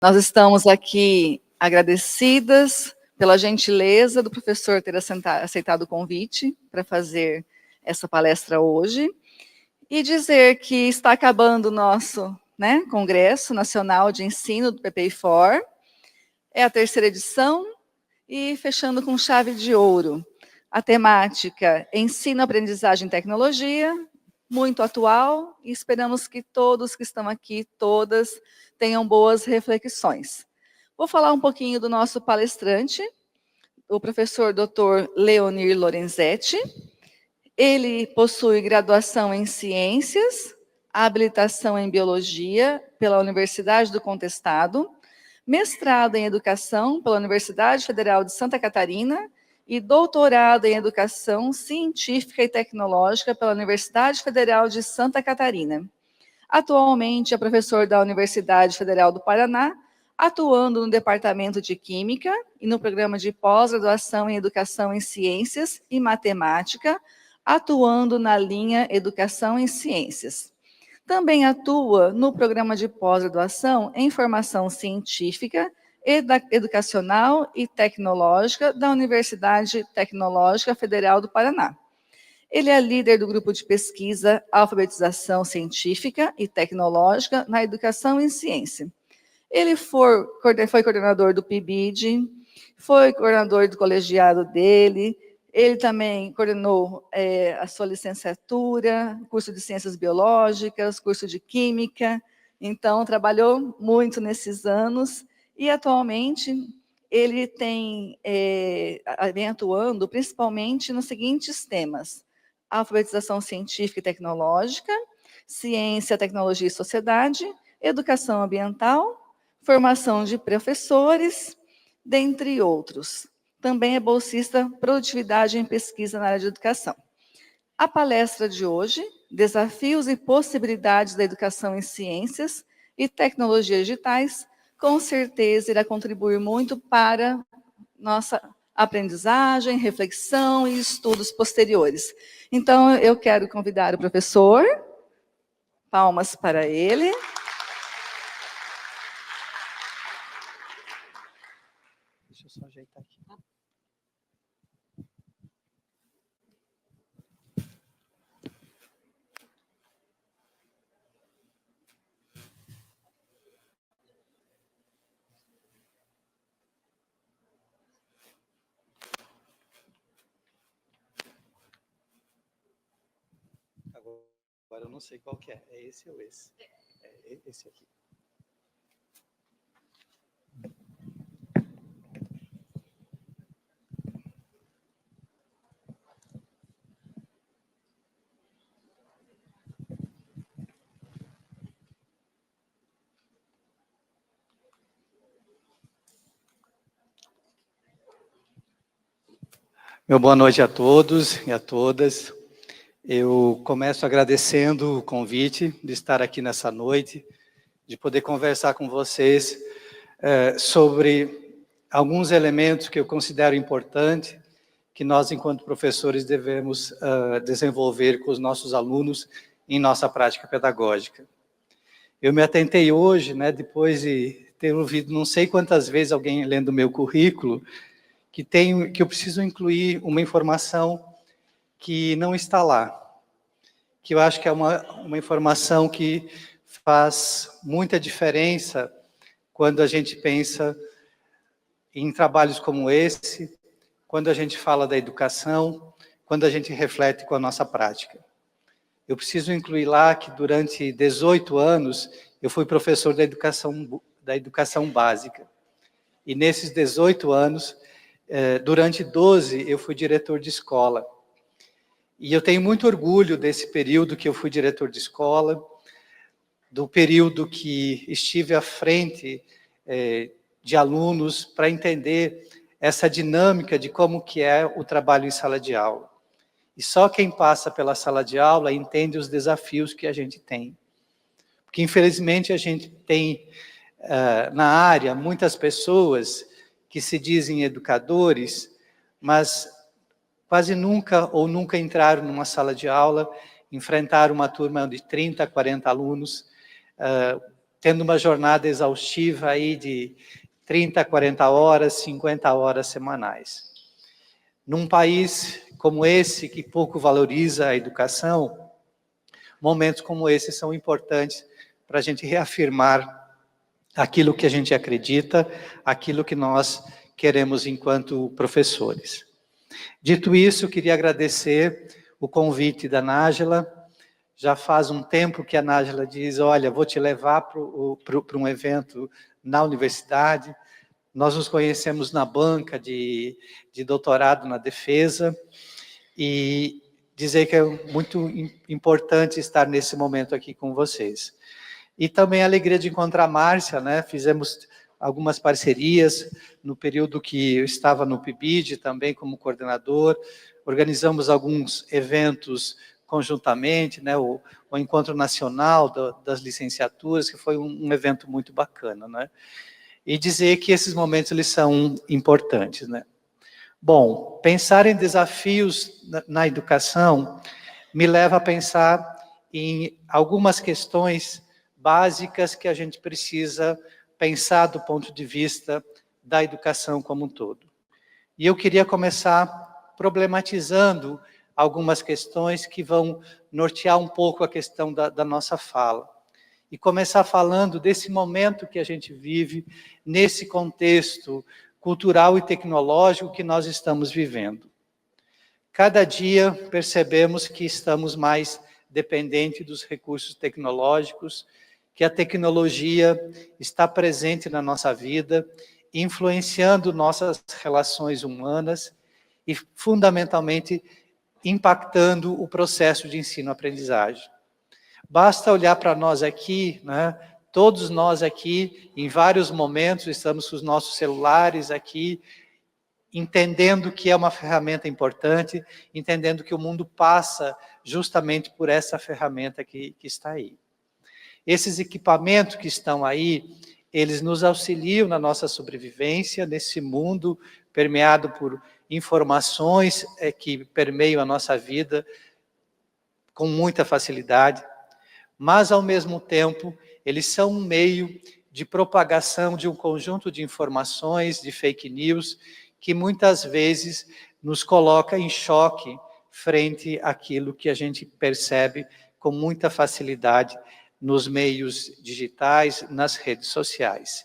Nós estamos aqui agradecidas pela gentileza do professor ter aceitado o convite para fazer essa palestra hoje e dizer que está acabando o nosso Congresso Nacional de Ensino do PPI-4, é a 3ª edição e fechando com chave de ouro. A temática Ensino, Aprendizagem e Tecnologia, muito atual, e esperamos que todos que estão aqui, todas, tenham boas reflexões. Vou falar um pouquinho do nosso palestrante, o professor Dr. Leonir Lorenzetti. Ele possui graduação em Ciências, habilitação em Biologia pela Universidade do Contestado, mestrado em Educação pela Universidade Federal de Santa Catarina e doutorado em Educação Científica e Tecnológica pela Universidade Federal de Santa Catarina. Atualmente é professor da Universidade Federal do Paraná, atuando no Departamento de Química e no programa de pós-graduação em Educação em Ciências e Matemática, atuando na linha Educação em Ciências. Também atua no programa de pós-graduação em Formação Científica, Educacional e Tecnológica da Universidade Tecnológica Federal do Paraná. Ele é líder do grupo de pesquisa Alfabetização Científica e Tecnológica na Educação em Ciência. Ele foi coordenador do PIBID, foi coordenador do colegiado dele, ele também coordenou a sua licenciatura, curso de Ciências Biológicas, curso de Química, então trabalhou muito nesses anos e atualmente ele vem atuando principalmente nos seguintes temas: alfabetização científica e tecnológica, ciência, tecnologia e sociedade, educação ambiental, formação de professores, dentre outros. Também é bolsista Produtividade em Pesquisa na área de educação. A palestra de hoje, Desafios e Possibilidades da Educação em Ciências e Tecnologias Digitais, com certeza irá contribuir muito para nossa aprendizagem, reflexão e estudos posteriores. Então, eu quero convidar o professor, palmas para ele. Deixa eu só ajeitar aqui. Agora eu não sei qual que é. É esse ou esse? É esse aqui. Meu boa noite a todos e a todas. Eu começo agradecendo o convite de estar aqui nessa noite, de poder conversar com vocês sobre alguns elementos que eu considero importantes, que nós, enquanto professores, devemos desenvolver com os nossos alunos em nossa prática pedagógica. Eu me atentei hoje, depois de ter ouvido não sei quantas vezes alguém lendo o meu currículo, que eu preciso incluir uma informação que não está lá, que eu acho que é uma informação que faz muita diferença quando a gente pensa em trabalhos como esse, quando a gente fala da educação, quando a gente reflete com a nossa prática. Eu preciso incluir lá que durante 18 anos eu fui professor da educação básica. E nesses 18 anos, durante 12 eu fui diretor de escola. E eu tenho muito orgulho desse período que eu fui diretor de escola, do período que estive à frente de alunos para entender essa dinâmica de como que é o trabalho em sala de aula. E só quem passa pela sala de aula entende os desafios que a gente tem. Porque, infelizmente, a gente tem na área muitas pessoas que se dizem educadores, mas quase nunca ou nunca entraram numa sala de aula, enfrentaram uma turma de 30, 40 alunos, tendo uma jornada exaustiva aí de 30, 40 horas, 50 horas semanais. Num país como esse, que pouco valoriza a educação, momentos como esses são importantes para a gente reafirmar aquilo que a gente acredita, aquilo que nós queremos enquanto professores. Dito isso, queria agradecer o convite da Nájila. Já faz um tempo que a Nájila diz, olha, vou te levar para um evento na universidade. Nós nos conhecemos na banca de doutorado na defesa, e dizer que é muito importante estar nesse momento aqui com vocês. E também a alegria de encontrar a Márcia, né? Fizemos algumas parcerias no período que eu estava no PIBID, também como coordenador. Organizamos alguns eventos conjuntamente, né? O Encontro Nacional das Licenciaturas, que foi um evento muito bacana, né? E dizer que esses momentos eles são importantes, né? Bom, pensar em desafios na educação me leva a pensar em algumas questões básicas que a gente precisa pensar do ponto de vista da educação como um todo. E eu queria começar problematizando algumas questões que vão nortear um pouco a questão da nossa fala. E começar falando desse momento que a gente vive, nesse contexto cultural e tecnológico que nós estamos vivendo. Cada dia percebemos que estamos mais dependentes dos recursos tecnológicos, que a tecnologia está presente na nossa vida, influenciando nossas relações humanas e, fundamentalmente, impactando o processo de ensino-aprendizagem. Basta olhar para nós aqui, né? Todos nós aqui, em vários momentos, estamos com os nossos celulares aqui, entendendo que é uma ferramenta importante, entendendo que o mundo passa justamente por essa ferramenta que está aí. Esses equipamentos que estão aí, eles nos auxiliam na nossa sobrevivência, nesse mundo permeado por informações que permeiam a nossa vida com muita facilidade, mas, ao mesmo tempo, eles são um meio de propagação de um conjunto de informações, de fake news, que muitas vezes nos coloca em choque frente àquilo que a gente percebe com muita facilidade nos meios digitais, nas redes sociais.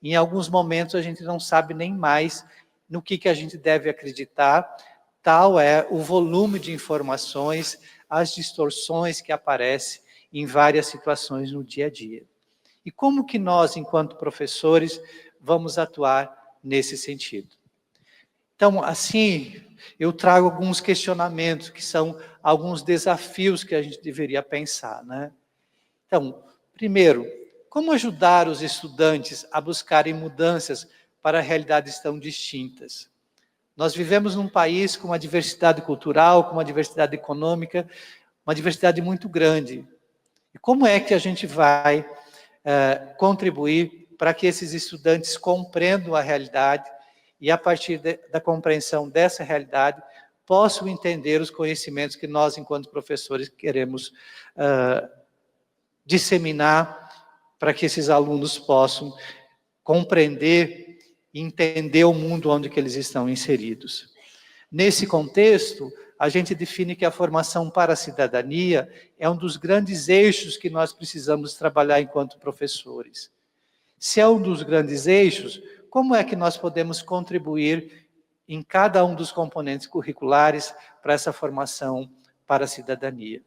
Em alguns momentos a gente não sabe nem mais no que a gente deve acreditar, tal é o volume de informações, as distorções que aparecem em várias situações no dia a dia. E como que nós, enquanto professores, vamos atuar nesse sentido? Então, assim, eu trago alguns questionamentos, que são alguns desafios que a gente deveria pensar, né? Então, primeiro, como ajudar os estudantes a buscarem mudanças para realidades tão distintas? Nós vivemos num país com uma diversidade cultural, com uma diversidade econômica, uma diversidade muito grande. E como é que a gente vai contribuir para que esses estudantes compreendam a realidade e, a partir da compreensão dessa realidade, possam entender os conhecimentos que nós, enquanto professores, queremos disseminar para que esses alunos possam compreender e entender o mundo onde que eles estão inseridos. Nesse contexto, a gente define que a formação para a cidadania é um dos grandes eixos que nós precisamos trabalhar enquanto professores. Se é um dos grandes eixos, como é que nós podemos contribuir em cada um dos componentes curriculares para essa formação para a cidadania?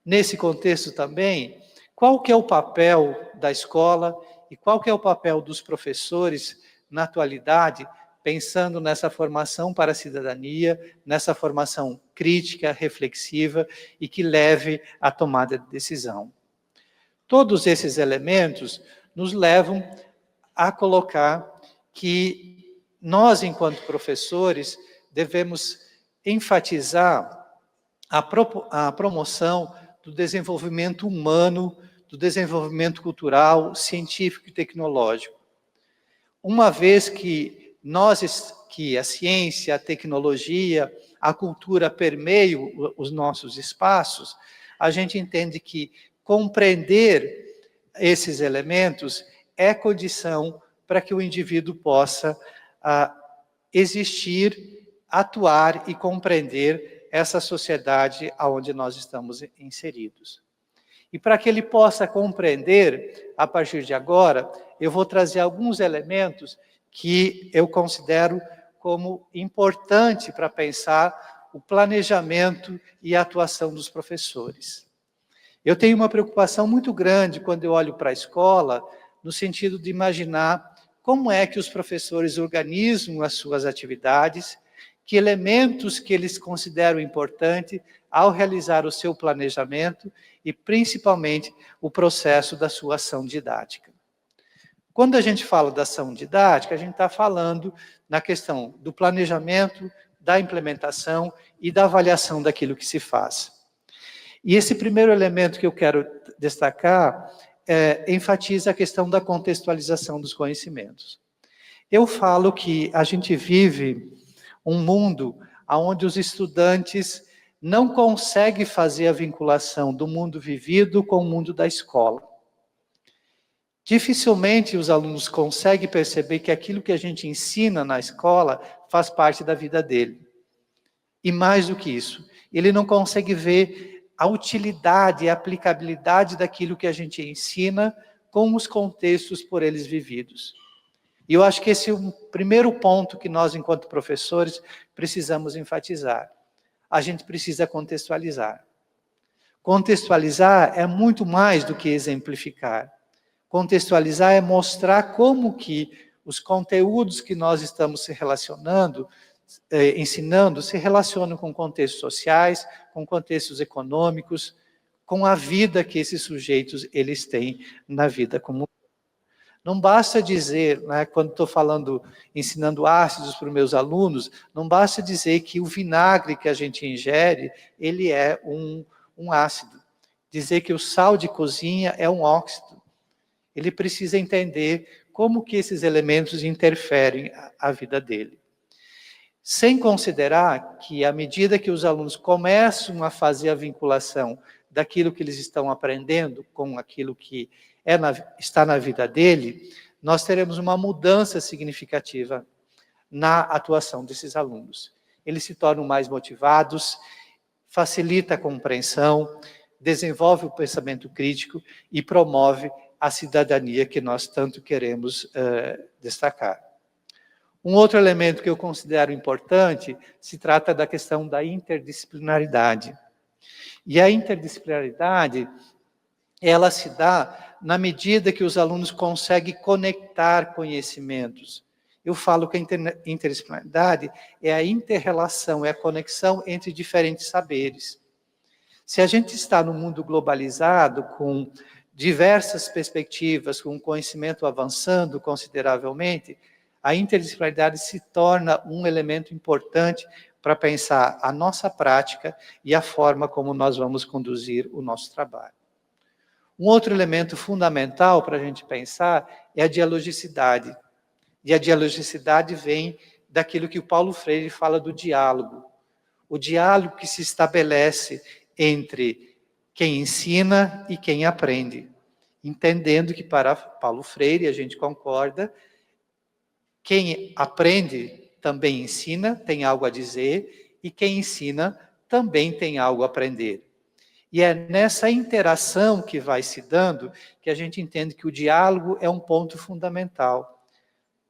Nesse contexto também, qual que é o papel da escola e qual que é o papel dos professores na atualidade, pensando nessa formação para a cidadania, nessa formação crítica, reflexiva e que leve à tomada de decisão. Todos esses elementos nos levam a colocar que nós, enquanto professores, devemos enfatizar a promoção do desenvolvimento humano, do desenvolvimento cultural, científico e tecnológico. Uma vez que que a ciência, a tecnologia, a cultura permeiam os nossos espaços, a gente entende que compreender esses elementos é condição para que o indivíduo possa existir, atuar e compreender essa sociedade onde nós estamos inseridos. E para que ele possa compreender, a partir de agora, eu vou trazer alguns elementos que eu considero como importante para pensar o planejamento e a atuação dos professores. Eu tenho uma preocupação muito grande quando eu olho para a escola, no sentido de imaginar como é que os professores organizam as suas atividades, que elementos que eles consideram importantes ao realizar o seu planejamento e, principalmente, o processo da sua ação didática. Quando a gente fala da ação didática, a gente está falando na questão do planejamento, da implementação e da avaliação daquilo que se faz. E esse primeiro elemento que eu quero destacar enfatiza a questão da contextualização dos conhecimentos. Eu falo que a gente vive um mundo onde os estudantes não conseguem fazer a vinculação do mundo vivido com o mundo da escola. Dificilmente os alunos conseguem perceber que aquilo que a gente ensina na escola faz parte da vida dele. E mais do que isso, ele não consegue ver a utilidade e a aplicabilidade daquilo que a gente ensina com os contextos por eles vividos. E eu acho que esse é o primeiro ponto que nós, enquanto professores, precisamos enfatizar. A gente precisa contextualizar. Contextualizar é muito mais do que exemplificar. Contextualizar é mostrar como que os conteúdos que nós estamos se relacionando, ensinando, se relacionam com contextos sociais, com contextos econômicos, com a vida que esses sujeitos eles têm na vida comum. Não basta dizer, né, quando estou falando, ensinando ácidos para os meus alunos, não basta dizer que o vinagre que a gente ingere, ele é um ácido. Dizer que o sal de cozinha é um óxido. Ele precisa entender como que esses elementos interferem a vida dele. Sem considerar que, à medida que os alunos começam a fazer a vinculação daquilo que eles estão aprendendo com aquilo que está na vida dele, nós teremos uma mudança significativa na atuação desses alunos. Eles se tornam mais motivados, facilita a compreensão, desenvolve o pensamento crítico e promove a cidadania que nós tanto queremos destacar. Um outro elemento que eu considero importante se trata da questão da interdisciplinaridade. E a interdisciplinaridade, ela se dá na medida que os alunos conseguem conectar conhecimentos. Eu falo que a interdisciplinaridade é a inter-relação, é a conexão entre diferentes saberes. Se a gente está no mundo globalizado, com diversas perspectivas, com conhecimento avançando consideravelmente, a interdisciplinaridade se torna um elemento importante para pensar a nossa prática e a forma como nós vamos conduzir o nosso trabalho. Um outro elemento fundamental para a gente pensar é a dialogicidade. E a dialogicidade vem daquilo que o Paulo Freire fala do diálogo. O diálogo que se estabelece entre quem ensina e quem aprende. Entendendo que para Paulo Freire, a gente concorda, quem aprende também ensina, tem algo a dizer, e quem ensina também tem algo a aprender. E é nessa interação que vai se dando que a gente entende que o diálogo é um ponto fundamental.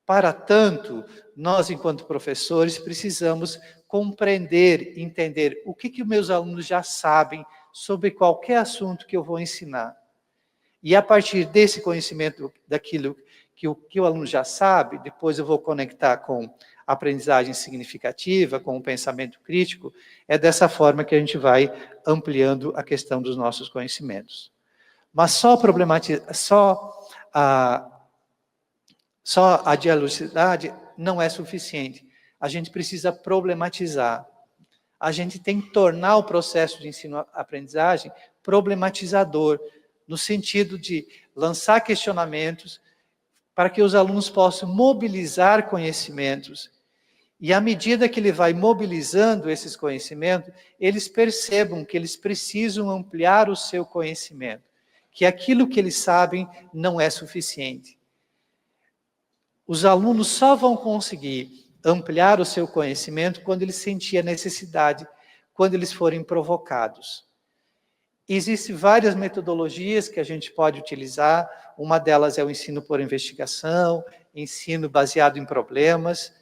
Para tanto, nós, enquanto professores, precisamos compreender, entender o que os meus alunos já sabem sobre qualquer assunto que eu vou ensinar. E a partir desse conhecimento daquilo que o aluno já sabe, depois eu vou conectar com a aprendizagem significativa, com o pensamento crítico, é dessa forma que a gente vai ampliando a questão dos nossos conhecimentos. Mas só a dialogicidade não é suficiente. A gente precisa problematizar. A gente tem que tornar o processo de ensino-aprendizagem problematizador, no sentido de lançar questionamentos para que os alunos possam mobilizar conhecimentos. E à medida que ele vai mobilizando esses conhecimentos, eles percebam que eles precisam ampliar o seu conhecimento, que aquilo que eles sabem não é suficiente. Os alunos só vão conseguir ampliar o seu conhecimento quando eles sentirem a necessidade, quando eles forem provocados. Existem várias metodologias que a gente pode utilizar, uma delas é o ensino por investigação, ensino baseado em problemas,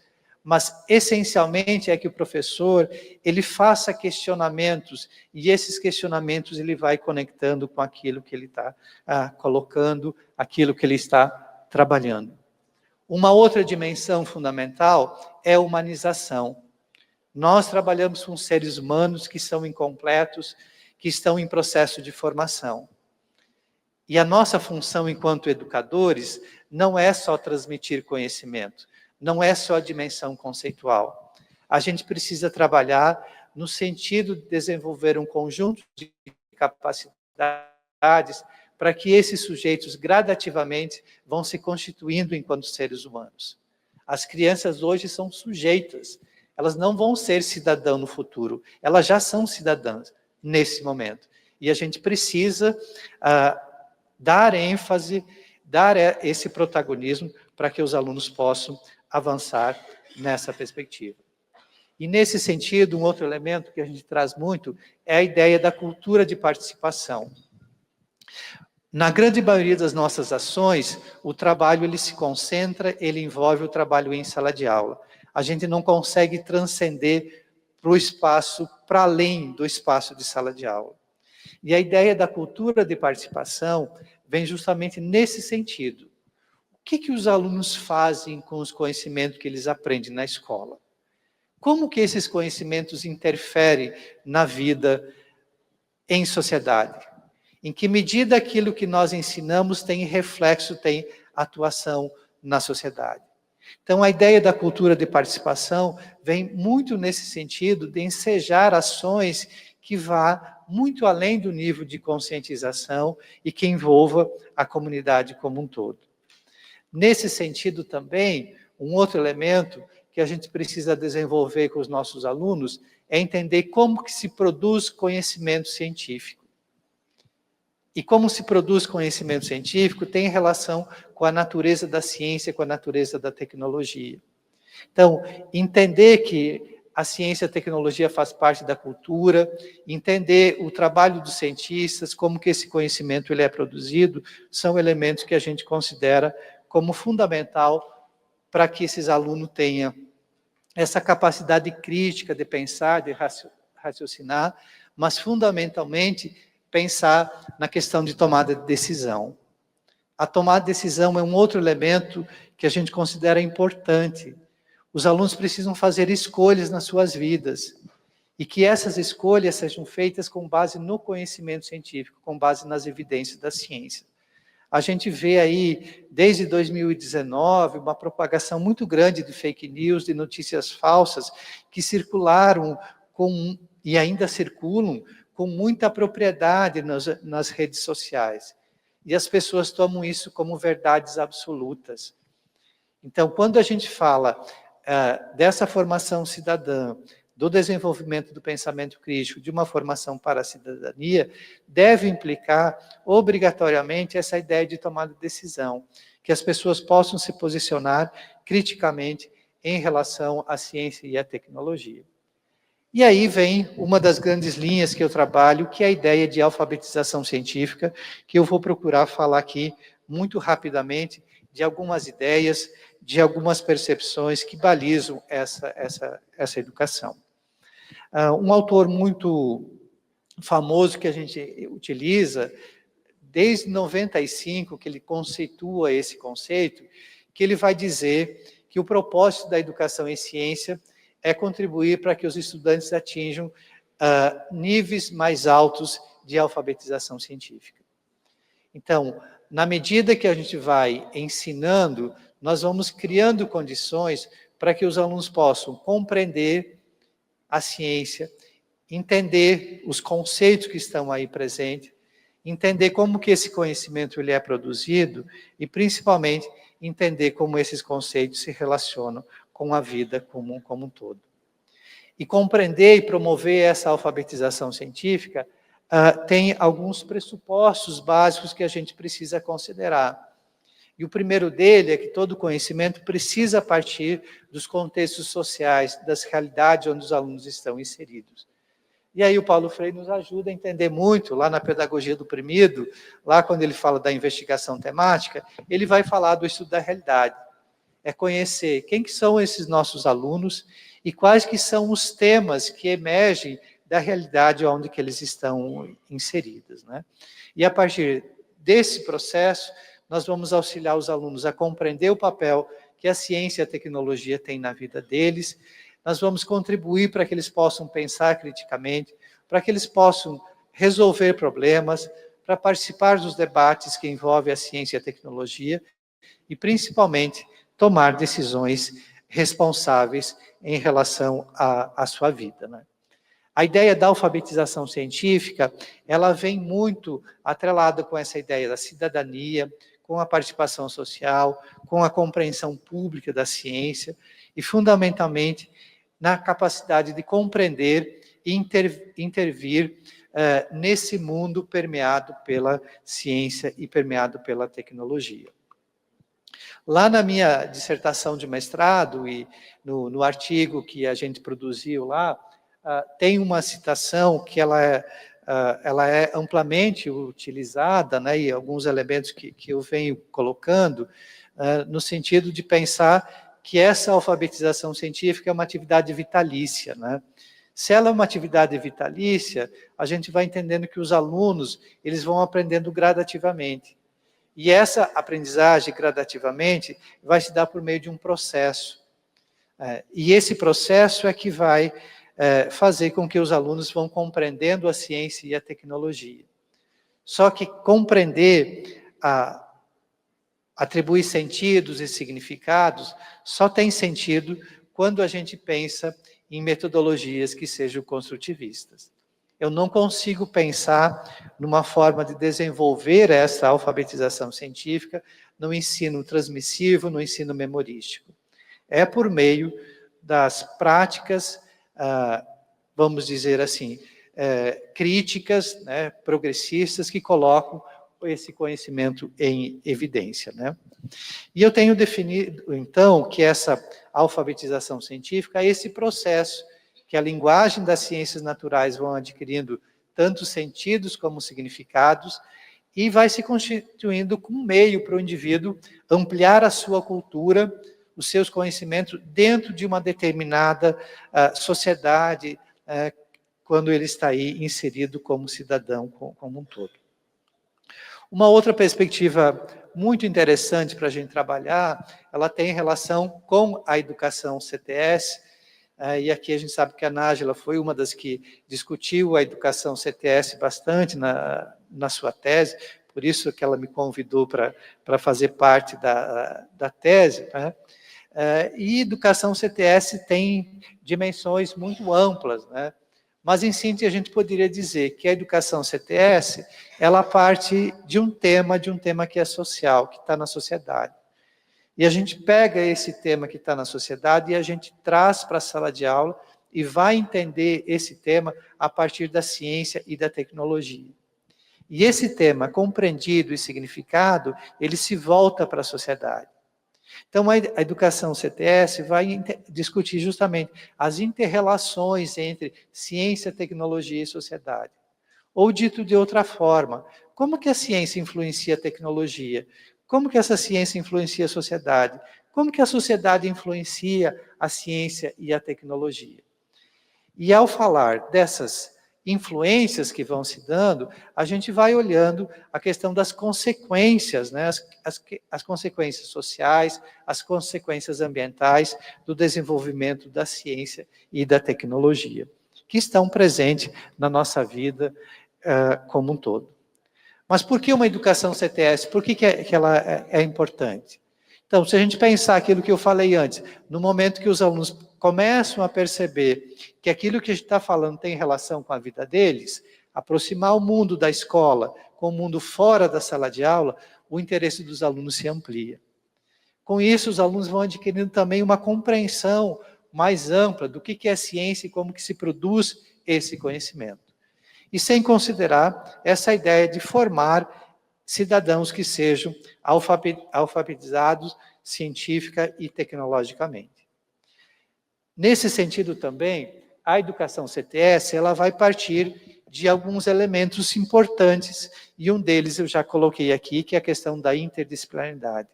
mas essencialmente é que o professor ele faça questionamentos, e esses questionamentos ele vai conectando com aquilo que ele está colocando, aquilo que ele está trabalhando. Uma outra dimensão fundamental é a humanização. Nós trabalhamos com seres humanos que são incompletos, que estão em processo de formação. E a nossa função enquanto educadores não é só transmitir conhecimento, não é só a dimensão conceitual. A gente precisa trabalhar no sentido de desenvolver um conjunto de capacidades para que esses sujeitos gradativamente vão se constituindo enquanto seres humanos. As crianças hoje são sujeitas, elas não vão ser cidadãos no futuro, elas já são cidadãs nesse momento. E a gente precisa dar ênfase, dar esse protagonismo para que os alunos possam avançar nessa perspectiva. E nesse sentido, um outro elemento que a gente traz muito é a ideia da cultura de participação. Na grande maioria das nossas ações, o trabalho ele se concentra, ele envolve o trabalho em sala de aula. A gente não consegue transcender para o espaço, para além do espaço de sala de aula. E a ideia da cultura de participação vem justamente nesse sentido. O que os alunos fazem com os conhecimentos que eles aprendem na escola? Como que esses conhecimentos interferem na vida em sociedade? Em que medida aquilo que nós ensinamos tem reflexo, tem atuação na sociedade? Então, a ideia da cultura de participação vem muito nesse sentido de ensejar ações que vá muito além do nível de conscientização e que envolva a comunidade como um todo. Nesse sentido também, um outro elemento que a gente precisa desenvolver com os nossos alunos é entender como que se produz conhecimento científico. E como se produz conhecimento científico tem relação com a natureza da ciência, com a natureza da tecnologia. Então, entender que a ciência e a tecnologia faz parte da cultura, entender o trabalho dos cientistas, como que esse conhecimento ele é produzido, são elementos que a gente considera como fundamental para que esses alunos tenham essa capacidade crítica de pensar, de raciocinar, mas fundamentalmente pensar na questão de tomada de decisão. A tomada de decisão é um outro elemento que a gente considera importante. Os alunos precisam fazer escolhas nas suas vidas, e que essas escolhas sejam feitas com base no conhecimento científico, com base nas evidências da ciência. A gente vê aí, desde 2019, uma propagação muito grande de fake news, de notícias falsas, que circularam e ainda circulam com muita propriedade nas redes sociais. E as pessoas tomam isso como verdades absolutas. Então, quando a gente fala dessa formação cidadã, do desenvolvimento do pensamento crítico, de uma formação para a cidadania, deve implicar, obrigatoriamente, essa ideia de tomada de decisão, que as pessoas possam se posicionar criticamente em relação à ciência e à tecnologia. E aí vem uma das grandes linhas que eu trabalho, que é a ideia de alfabetização científica, que eu vou procurar falar aqui muito rapidamente de algumas ideias, de algumas percepções que balizam essa educação. Um autor muito famoso que a gente utiliza, desde 95, que ele conceitua esse conceito, que ele vai dizer que o propósito da educação em ciência é contribuir para que os estudantes atinjam níveis mais altos de alfabetização científica. Então, na medida que a gente vai ensinando, nós vamos criando condições para que os alunos possam compreender a ciência, entender os conceitos que estão aí presentes, entender como que esse conhecimento ele é produzido e, principalmente, entender como esses conceitos se relacionam com a vida como um todo. E compreender e promover essa alfabetização científica tem alguns pressupostos básicos que a gente precisa considerar. E o primeiro dele é que todo conhecimento precisa partir dos contextos sociais, das realidades onde os alunos estão inseridos. E aí o Paulo Freire nos ajuda a entender muito, lá na Pedagogia do Oprimido, lá quando ele fala da investigação temática, ele vai falar do estudo da realidade. É conhecer quem que são esses nossos alunos e quais que são os temas que emergem da realidade onde que eles estão inseridos, né? E a partir desse processo, nós vamos auxiliar os alunos a compreender o papel que a ciência e a tecnologia têm na vida deles. Nós vamos contribuir para que eles possam pensar criticamente, para que eles possam resolver problemas, para participar dos debates que envolvem a ciência e a tecnologia e, principalmente, tomar decisões responsáveis em relação à sua vida, né? A ideia da alfabetização científica, ela vem muito atrelada com essa ideia da cidadania, com a participação social, com a compreensão pública da ciência e, fundamentalmente, na capacidade de compreender e intervir nesse mundo permeado pela ciência e permeado pela tecnologia. Lá na minha dissertação de mestrado e no artigo que a gente produziu lá, tem uma citação que ela é amplamente utilizada, né, e alguns elementos que eu venho colocando, no sentido de pensar que essa alfabetização científica é uma atividade vitalícia, né? Se ela é uma atividade vitalícia, a gente vai entendendo que os alunos eles vão aprendendo gradativamente. E essa aprendizagem, gradativamente, vai se dar por meio de um processo. E esse processo é que vai fazer com que os alunos vão compreendendo a ciência e a tecnologia. Só que compreender, atribuir sentidos e significados, só tem sentido quando a gente pensa em metodologias que sejam construtivistas. Eu não consigo pensar numa forma de desenvolver essa alfabetização científica no ensino transmissivo, no ensino memorístico. É por meio das práticas, vamos dizer assim, críticas, né, progressistas, que colocam esse conhecimento em evidência, né? E eu tenho definido, então, que essa alfabetização científica é esse processo que a linguagem das ciências naturais vão adquirindo tanto sentidos como significados e vai se constituindo como meio para o indivíduo ampliar a sua cultura, os seus conhecimentos dentro de uma determinada sociedade, quando ele está aí inserido como cidadão como um todo. Uma outra perspectiva muito interessante para a gente trabalhar, ela tem relação com a educação CTS, e aqui a gente sabe que a Nájila foi uma das que discutiu a educação CTS bastante na sua tese, por isso que ela me convidou para fazer parte da tese, né? E educação CTS tem dimensões muito amplas, né? Mas, em síntese, a gente poderia dizer que a educação CTS, ela parte de um tema que é social, que está na sociedade. E a gente pega esse tema que está na sociedade e a gente traz para a sala de aula e vai entender esse tema a partir da ciência e da tecnologia. E esse tema, compreendido e significado, ele se volta para a sociedade. Então, a educação CTS vai discutir justamente as interrelações entre ciência, tecnologia e sociedade. Ou, dito de outra forma, como que a ciência influencia a tecnologia? Como que essa ciência influencia a sociedade? Como que a sociedade influencia a ciência e a tecnologia? E ao falar dessas influências que vão se dando, a gente vai olhando a questão das consequências, né? As consequências sociais, as consequências ambientais do desenvolvimento da ciência e da tecnologia, que estão presentes na nossa vida como um todo. Mas por que uma educação CTS? Por que ela é importante? Então, se a gente pensar aquilo que eu falei antes, no momento que os alunos começam a perceber que aquilo que a gente está falando tem relação com a vida deles, aproximar o mundo da escola com o mundo fora da sala de aula, o interesse dos alunos se amplia. Com isso, os alunos vão adquirindo também uma compreensão mais ampla do que é ciência e como que se produz esse conhecimento. e sem considerar essa ideia de formar cidadãos que sejam alfabetizados científica e tecnologicamente. Nesse sentido também, a educação CTS ela vai partir de alguns elementos importantes, e um deles eu já coloquei aqui, que é a questão da interdisciplinaridade.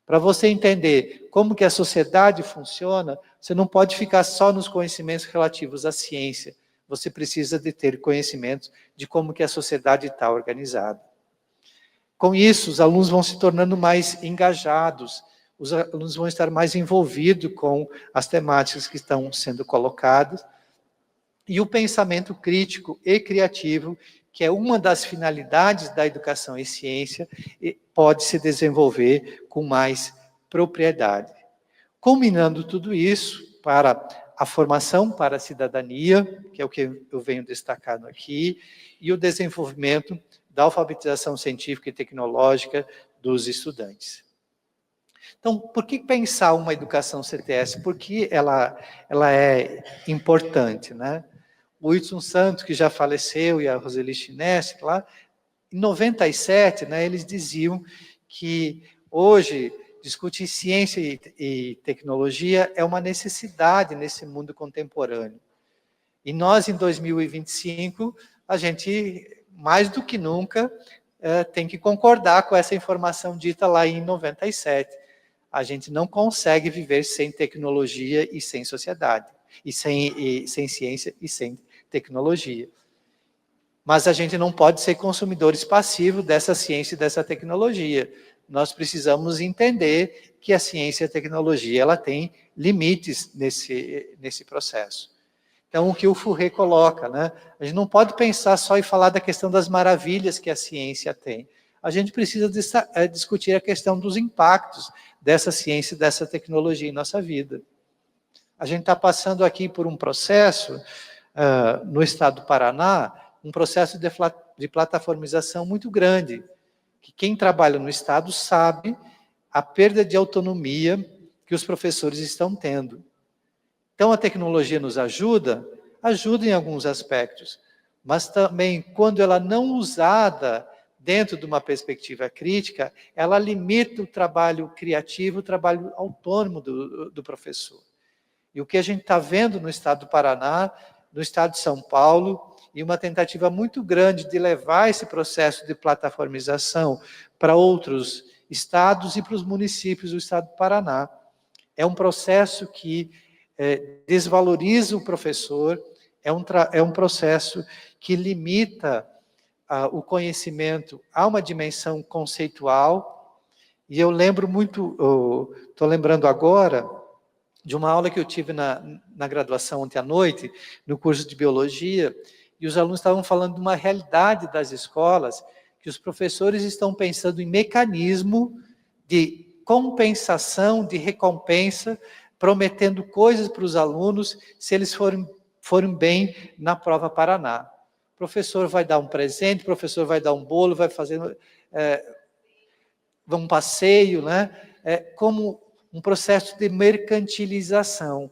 Para você entender como que a sociedade funciona, você não pode ficar só nos conhecimentos relativos à ciência. Você precisa de ter conhecimentos de como que a sociedade está organizada. Com isso, os alunos vão se tornando mais engajados, os alunos vão estar mais envolvidos com as temáticas que estão sendo colocadas, e o pensamento crítico e criativo, que é uma das finalidades da educação em ciência, pode se desenvolver com mais propriedade. Combinando tudo isso para a formação para a cidadania, que é o que eu venho destacando aqui, e o desenvolvimento da alfabetização científica e tecnológica dos estudantes. Então, por que pensar uma educação CTS? Por que ela é importante, né? O Wilson Santos, que já faleceu, e a Roseli Chinesi, lá, em 97, né, eles diziam que hoje discutir ciência e tecnologia é uma necessidade nesse mundo contemporâneo. E nós, em 2025, a gente, mais do que nunca, tem que concordar com essa informação dita lá em 97. A gente não consegue viver sem tecnologia e sem sociedade, e sem ciência e sem tecnologia. Mas a gente não pode ser consumidores passivos dessa ciência e dessa tecnologia. Nós precisamos entender que a ciência e a tecnologia ela tem limites nesse processo. Então, o que o Fourré coloca, né? A gente não pode pensar só em falar da questão das maravilhas que a ciência tem. A gente precisa discutir a questão dos impactos dessa ciência e dessa tecnologia em nossa vida. A gente está passando aqui por um processo, no estado do Paraná, um processo de plataformização muito grande, que quem trabalha no estado sabe a perda de autonomia que os professores estão tendo. Então, a tecnologia nos ajuda em alguns aspectos, mas também, quando ela não usada dentro de uma perspectiva crítica, ela limita o trabalho criativo, o trabalho autônomo do professor. E o que a gente está vendo no estado do Paraná, no estado de São Paulo, e uma tentativa muito grande de levar esse processo de plataformização para outros estados e para os municípios do estado do Paraná. É um processo que desvaloriza o professor, é um processo que limita o conhecimento a uma dimensão conceitual. E eu lembro muito, estou lembrando agora, de uma aula que eu tive na graduação ontem à noite, no curso de Biologia, e os alunos estavam falando de uma realidade das escolas, que os professores estão pensando em mecanismo de compensação, de recompensa, prometendo coisas para os alunos se eles forem bem na prova Paraná. O professor vai dar um presente, o professor vai dar um bolo, vai fazer um passeio, né? Como um processo de mercantilização.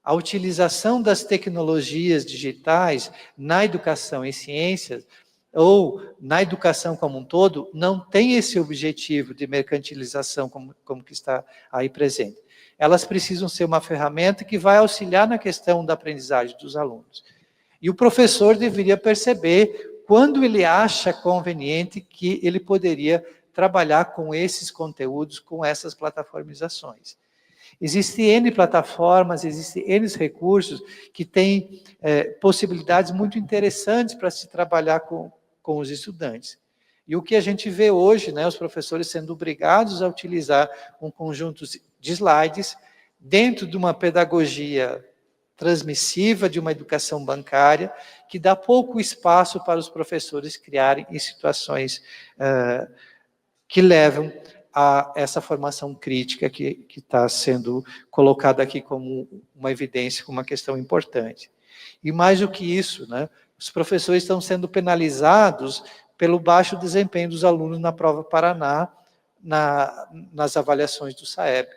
A utilização das tecnologias digitais na educação e ciências, ou na educação como um todo, não tem esse objetivo de mercantilização como que está aí presente. Elas precisam ser uma ferramenta que vai auxiliar na questão da aprendizagem dos alunos. E o professor deveria perceber quando ele acha conveniente que ele poderia trabalhar com esses conteúdos, com essas plataformizações. Existem N plataformas, existem N recursos que têm possibilidades muito interessantes para se trabalhar com os estudantes. E o que a gente vê hoje, né, os professores sendo obrigados a utilizar um conjunto de slides dentro de uma pedagogia transmissiva, de uma educação bancária, que dá pouco espaço para os professores criarem em situações que levam a essa formação crítica que está sendo colocada aqui como uma evidência, como uma questão importante. E mais do que isso, né, os professores estão sendo penalizados pelo baixo desempenho dos alunos na prova Paraná, nas avaliações do SAEB,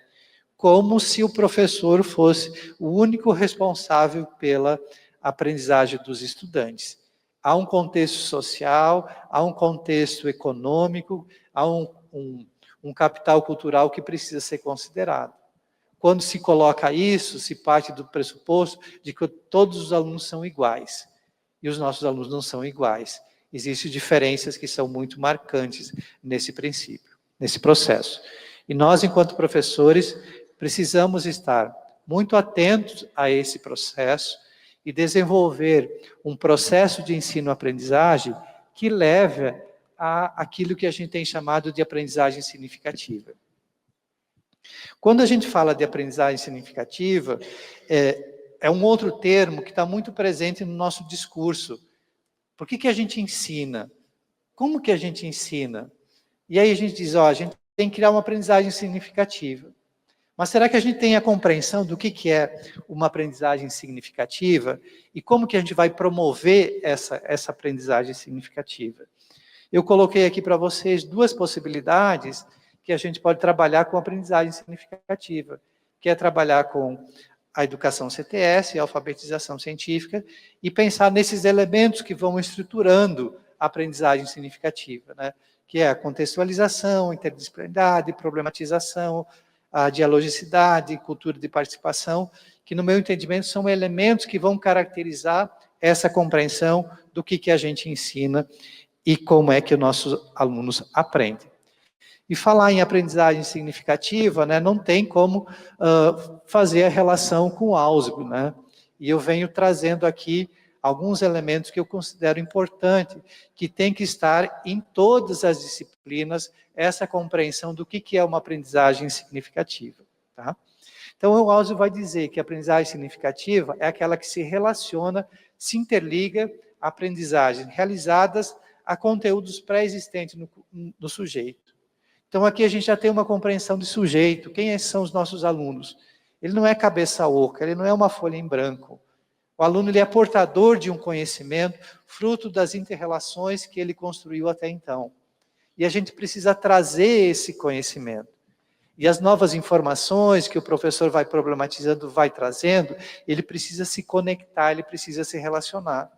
como se o professor fosse o único responsável pela aprendizagem dos estudantes. há um contexto social, há um contexto econômico, há um capital cultural que precisa ser considerado. Quando se coloca isso, se parte do pressuposto de que todos os alunos são iguais. E os nossos alunos não são iguais. Existem diferenças que são muito marcantes nesse princípio, nesse processo. E nós, enquanto professores, precisamos estar muito atentos a esse processo e desenvolver um processo de ensino-aprendizagem que leve àquilo que a gente tem chamado de aprendizagem significativa. Quando a gente fala de aprendizagem significativa, é um outro termo que está muito presente no nosso discurso. Por que a gente ensina? Como que a gente ensina? E aí a gente diz, a gente tem que criar uma aprendizagem significativa. Mas será que a gente tem a compreensão do que é uma aprendizagem significativa? E como que a gente vai promover essa aprendizagem significativa? Eu coloquei aqui para vocês 2 possibilidades que a gente pode trabalhar com aprendizagem significativa, que é trabalhar com a educação CTS, a alfabetização científica, e pensar nesses elementos que vão estruturando a aprendizagem significativa, né? Que é a contextualização, interdisciplinaridade, problematização, a dialogicidade, cultura de participação, que no meu entendimento são elementos que vão caracterizar essa compreensão do que a gente ensina e como é que os nossos alunos aprendem. E falar em aprendizagem significativa, né, não tem como fazer a relação com o Ausubel, né? E eu venho trazendo aqui alguns elementos que eu considero importantes, que tem que estar em todas as disciplinas, essa compreensão do que é uma aprendizagem significativa. Tá? Então, o Ausubel vai dizer que a aprendizagem significativa é aquela que se relaciona, se interliga a aprendizagens realizadas a conteúdos pré-existentes no sujeito. Então, aqui a gente já tem uma compreensão de sujeito. Quem são os nossos alunos? Ele não é cabeça oca, ele não é uma folha em branco. O aluno ele é portador de um conhecimento, fruto das inter-relações que ele construiu até então. E a gente precisa trazer esse conhecimento. E as novas informações que o professor vai problematizando, vai trazendo, ele precisa se conectar, ele precisa se relacionar.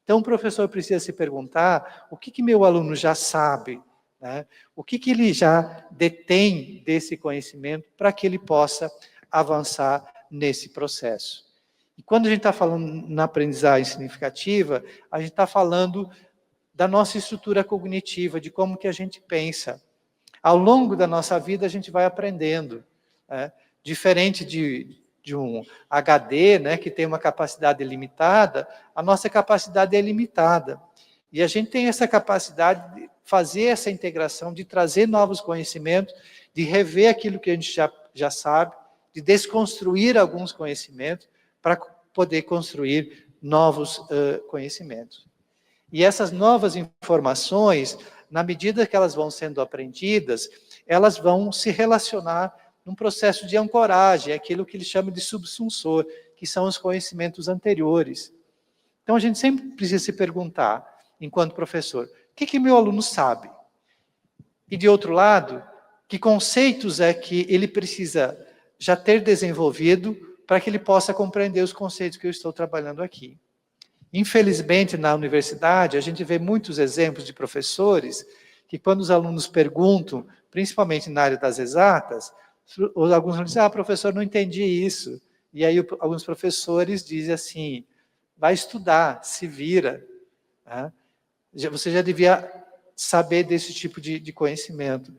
Então, o professor precisa se perguntar, o que meu aluno já sabe? Né? O que ele já detém desse conhecimento para que ele possa avançar nesse processo. E quando a gente está falando na aprendizagem significativa, a gente está falando da nossa estrutura cognitiva, de como que a gente pensa. Ao longo da nossa vida, a gente vai aprendendo. Né? Diferente de um HD, né, que tem uma capacidade limitada, a nossa capacidade é limitada. E a gente tem essa capacidade de fazer essa integração, de trazer novos conhecimentos, de rever aquilo que a gente já sabe, de desconstruir alguns conhecimentos para poder construir novos conhecimentos. E essas novas informações, na medida que elas vão sendo aprendidas, elas vão se relacionar num processo de ancoragem, aquilo que eles chamam de subsunsor, que são os conhecimentos anteriores. Então, a gente sempre precisa se perguntar, enquanto professor, o que meu aluno sabe? E, de outro lado, que conceitos é que ele precisa já ter desenvolvido para que ele possa compreender os conceitos que eu estou trabalhando aqui. Infelizmente, na universidade, a gente vê muitos exemplos de professores que, quando os alunos perguntam, principalmente na área das exatas, os alunos dizem, professor, não entendi isso. E aí, alguns professores dizem assim, vai estudar, se vira. Né? Você já devia saber desse tipo de conhecimento.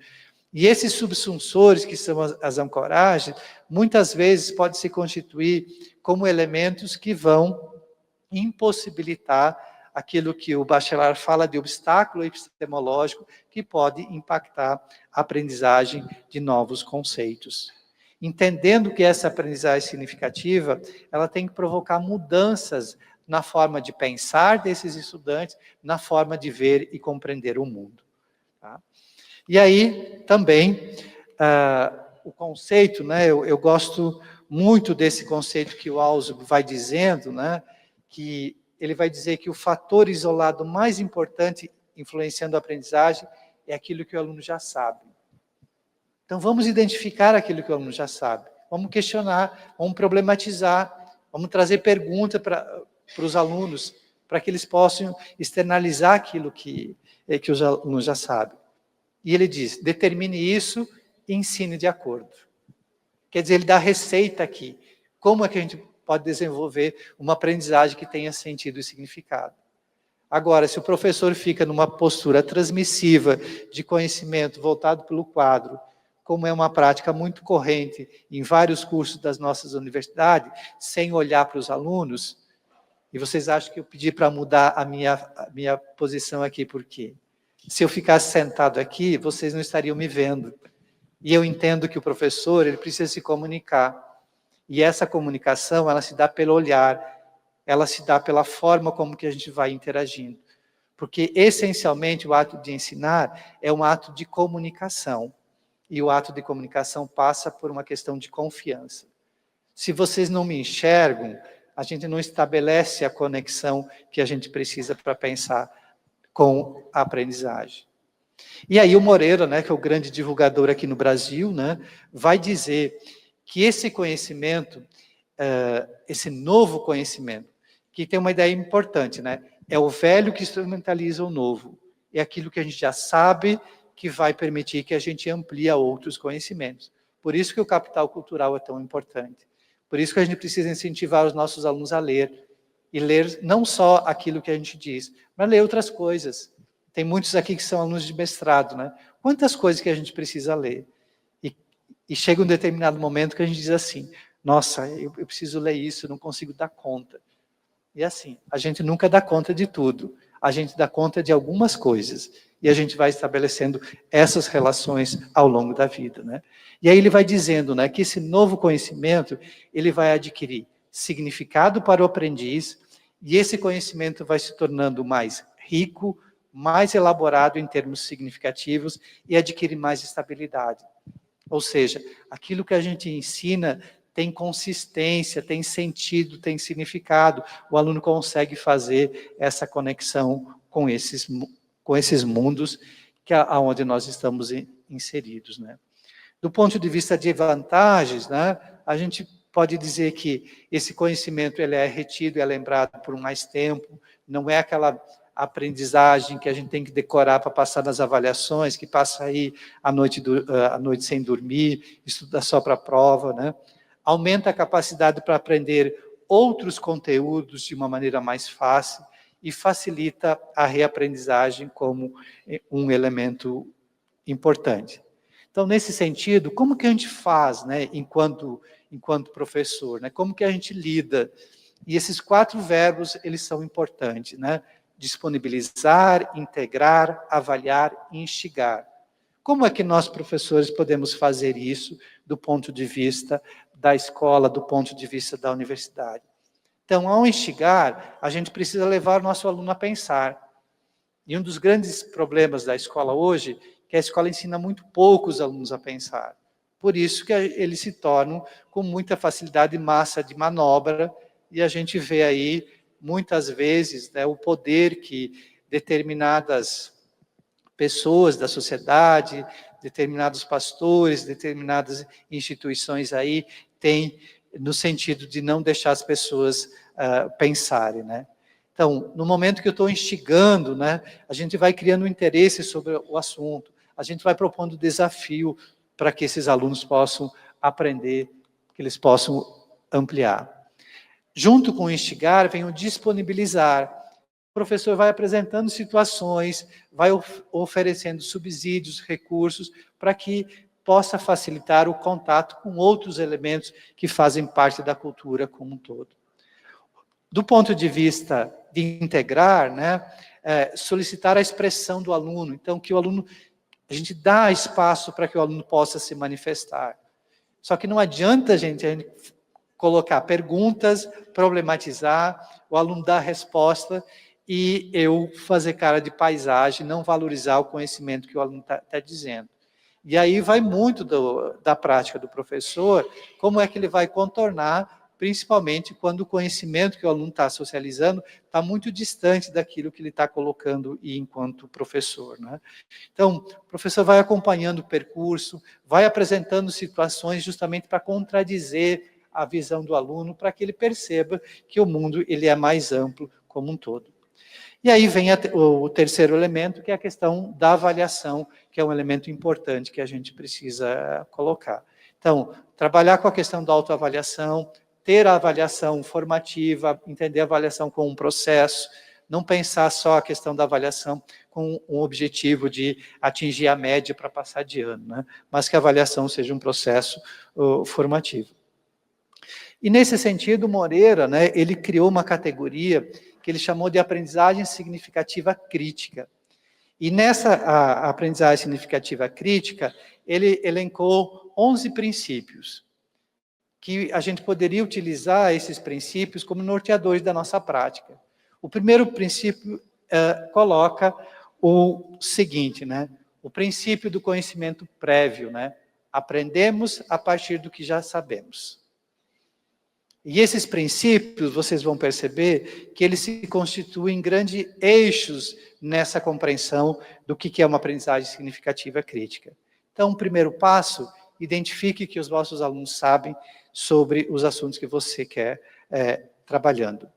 E esses subsunsores, que são as ancoragens, muitas vezes podem se constituir como elementos que vão impossibilitar aquilo que o Bachelard fala de obstáculo epistemológico, que pode impactar a aprendizagem de novos conceitos. Entendendo que essa aprendizagem significativa, ela tem que provocar mudanças na forma de pensar desses estudantes, na forma de ver e compreender o mundo. Tá? E aí, também, o conceito, né, eu gosto muito desse conceito que o Ausubel vai dizendo, né, que ele vai dizer que o fator isolado mais importante influenciando a aprendizagem é aquilo que o aluno já sabe. Então, vamos identificar aquilo que o aluno já sabe. Vamos questionar, vamos problematizar, vamos trazer perguntas para os alunos, para que eles possam externalizar aquilo que os alunos já sabem. E ele diz, determine isso e ensine de acordo. Quer dizer, ele dá a receita aqui. Como é que a gente pode desenvolver uma aprendizagem que tenha sentido e significado? Agora, se o professor fica numa postura transmissiva de conhecimento voltado pelo quadro, como é uma prática muito corrente em vários cursos das nossas universidades, sem olhar para os alunos, e vocês acham que eu pedi para mudar a minha posição aqui, por quê? Se eu ficasse sentado aqui, vocês não estariam me vendo. E eu entendo que o professor, ele precisa se comunicar. E essa comunicação, ela se dá pelo olhar, ela se dá pela forma como que a gente vai interagindo. Porque, essencialmente, o ato de ensinar é um ato de comunicação. E o ato de comunicação passa por uma questão de confiança. Se vocês não me enxergam, a gente não estabelece a conexão que a gente precisa para pensar com a aprendizagem. E aí o Moreira, né, que é o grande divulgador aqui no Brasil, né, vai dizer que esse conhecimento, esse novo conhecimento, que tem uma ideia importante, né, é o velho que instrumentaliza o novo. É aquilo que a gente já sabe que vai permitir que a gente amplie outros conhecimentos. Por isso que o capital cultural é tão importante. Por isso que a gente precisa incentivar os nossos alunos a ler. E ler não só aquilo que a gente diz, mas ler outras coisas. Tem muitos aqui que são alunos de mestrado, né? Quantas coisas que a gente precisa ler? E chega um determinado momento que a gente diz assim, nossa, eu preciso ler isso, eu não consigo dar conta. E assim, a gente nunca dá conta de tudo. A gente dá conta de algumas coisas. E a gente vai estabelecendo essas relações ao longo da vida, né? E aí ele vai dizendo, né, que esse novo conhecimento, ele vai adquirir significado para o aprendiz, e esse conhecimento vai se tornando mais rico, mais elaborado em termos significativos e adquire mais estabilidade. Ou seja, aquilo que a gente ensina tem consistência, tem sentido, tem significado. O aluno consegue fazer essa conexão com esses mundos aonde nós estamos inseridos, né? Do ponto de vista de vantagens, né, a gente pode dizer que esse conhecimento ele é retido e é lembrado por mais tempo, não é aquela aprendizagem que a gente tem que decorar para passar nas avaliações, que passa aí a noite sem dormir, estuda só para a prova, né? Aumenta a capacidade para aprender outros conteúdos de uma maneira mais fácil e facilita a reaprendizagem como um elemento importante. Então, nesse sentido, como que a gente faz, né, enquanto professor, né? Como que a gente lida? E esses 4 verbos, eles são importantes, né? Disponibilizar, integrar, avaliar e instigar. Como é que nós, professores, podemos fazer isso do ponto de vista da escola, do ponto de vista da universidade? Então, ao instigar, a gente precisa levar o nosso aluno a pensar. E um dos grandes problemas da escola hoje é que a escola ensina muito pouco os alunos a pensar. Por isso que eles se tornam, com muita facilidade, massa de manobra, e a gente vê aí, muitas vezes, né, o poder que determinadas pessoas da sociedade, determinados pastores, determinadas instituições aí, têm no sentido de não deixar as pessoas pensarem, né? Então, no momento que eu estou instigando, né, a gente vai criando um interesse sobre o assunto, a gente vai propondo desafio para que esses alunos possam aprender, que eles possam ampliar. Junto com o instigar, vem o disponibilizar. O professor vai apresentando situações, vai oferecendo subsídios, recursos, para que possa facilitar o contato com outros elementos que fazem parte da cultura como um todo. Do ponto de vista de integrar, né, solicitar a expressão do aluno. Então, que o aluno, a gente dá espaço para que o aluno possa se manifestar. Só que não adianta a gente colocar perguntas, problematizar, o aluno dar a resposta e eu fazer cara de paisagem, não valorizar o conhecimento que o aluno está dizendo. E aí vai muito da prática do professor, como é que ele vai contornar, principalmente quando o conhecimento que o aluno está socializando está muito distante daquilo que ele está colocando enquanto professor, né? Então, o professor vai acompanhando o percurso, vai apresentando situações justamente para contradizer a visão do aluno, para que ele perceba que o mundo ele é mais amplo como um todo. E aí vem o terceiro elemento, que é a questão da avaliação, que é um elemento importante que a gente precisa colocar. Então, trabalhar com a questão da autoavaliação, ter a avaliação formativa, entender a avaliação como um processo, não pensar só a questão da avaliação com um objetivo de atingir a média para passar de ano, né? Mas que a avaliação seja um processo formativo. E nesse sentido, Moreira, né, ele criou uma categoria que ele chamou de aprendizagem significativa crítica. E nessa aprendizagem significativa crítica, ele elencou 11 princípios, que a gente poderia utilizar esses princípios como norteadores da nossa prática. O primeiro princípio coloca o seguinte, né? O princípio do conhecimento prévio, né? Aprendemos a partir do que já sabemos. E esses princípios, vocês vão perceber que eles se constituem em grandes eixos nessa compreensão do que é uma aprendizagem significativa crítica. Então, o primeiro passo, identifique que os vossos alunos sabem sobre os assuntos que você quer trabalhando.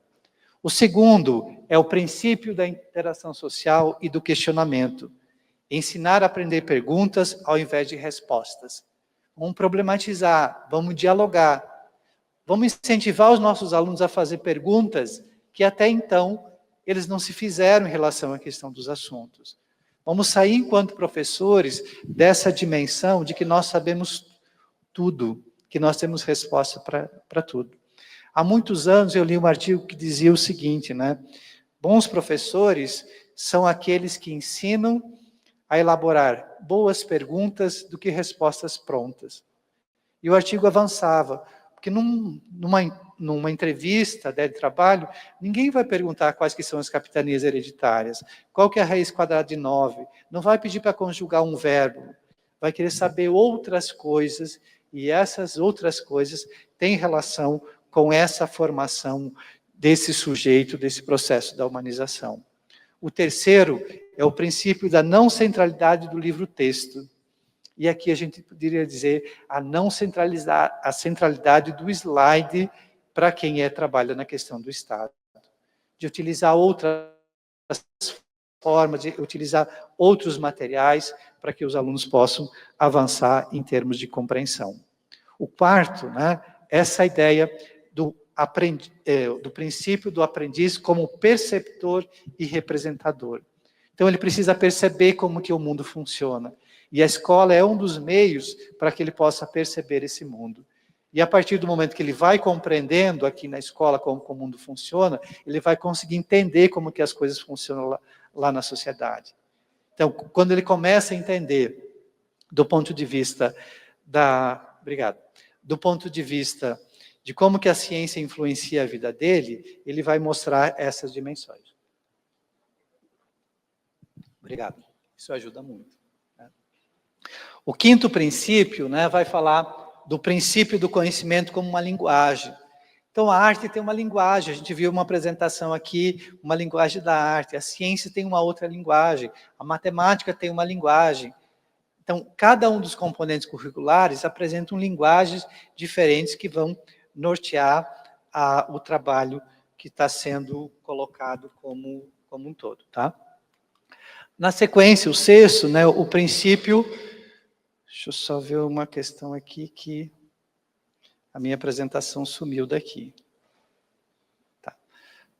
O segundo é o princípio da interação social e do questionamento. Ensinar a aprender perguntas ao invés de respostas. Vamos problematizar, vamos dialogar. Vamos incentivar os nossos alunos a fazer perguntas que até então eles não se fizeram em relação à questão dos assuntos. Vamos sair, enquanto professores, dessa dimensão de que nós sabemos tudo, que nós temos resposta para tudo. Há muitos anos eu li um artigo que dizia o seguinte, né? Bons professores são aqueles que ensinam a elaborar boas perguntas do que respostas prontas. E o artigo avançava, porque numa entrevista de trabalho, ninguém vai perguntar quais que são as capitanias hereditárias, qual que é a raiz quadrada de 9, não vai pedir para conjugar um verbo, vai querer saber outras coisas, e essas outras coisas têm relação com essa formação desse sujeito, desse processo da humanização. O terceiro é o princípio da não centralidade do livro-texto. E aqui a gente poderia dizer a centralidade do slide para quem trabalha na questão do Estado. De utilizar outras formas, de utilizar outros materiais para que os alunos possam avançar em termos de compreensão. O quarto, né, essa ideia do princípio do aprendiz como perceptor e representador. Então ele precisa perceber como que o mundo funciona. E a escola é um dos meios para que ele possa perceber esse mundo. E a partir do momento que ele vai compreendendo aqui na escola como o mundo funciona, ele vai conseguir entender como que as coisas funcionam lá na sociedade. Então, quando ele começa a entender do ponto de vista do ponto de vista de como que a ciência influencia a vida dele, ele vai mostrar essas dimensões. Obrigado. Isso ajuda muito. O quinto princípio, né, vai falar do princípio do conhecimento como uma linguagem. Então, a arte tem uma linguagem. A gente viu uma apresentação aqui, uma linguagem da arte. A ciência tem uma outra linguagem. A matemática tem uma linguagem. Então, cada um dos componentes curriculares apresentam linguagens diferentes que vão nortear o trabalho que está sendo colocado como um todo, tá? Na sequência, o sexto, né, o princípio... Deixa eu só ver uma questão aqui que a minha apresentação sumiu daqui. Tá.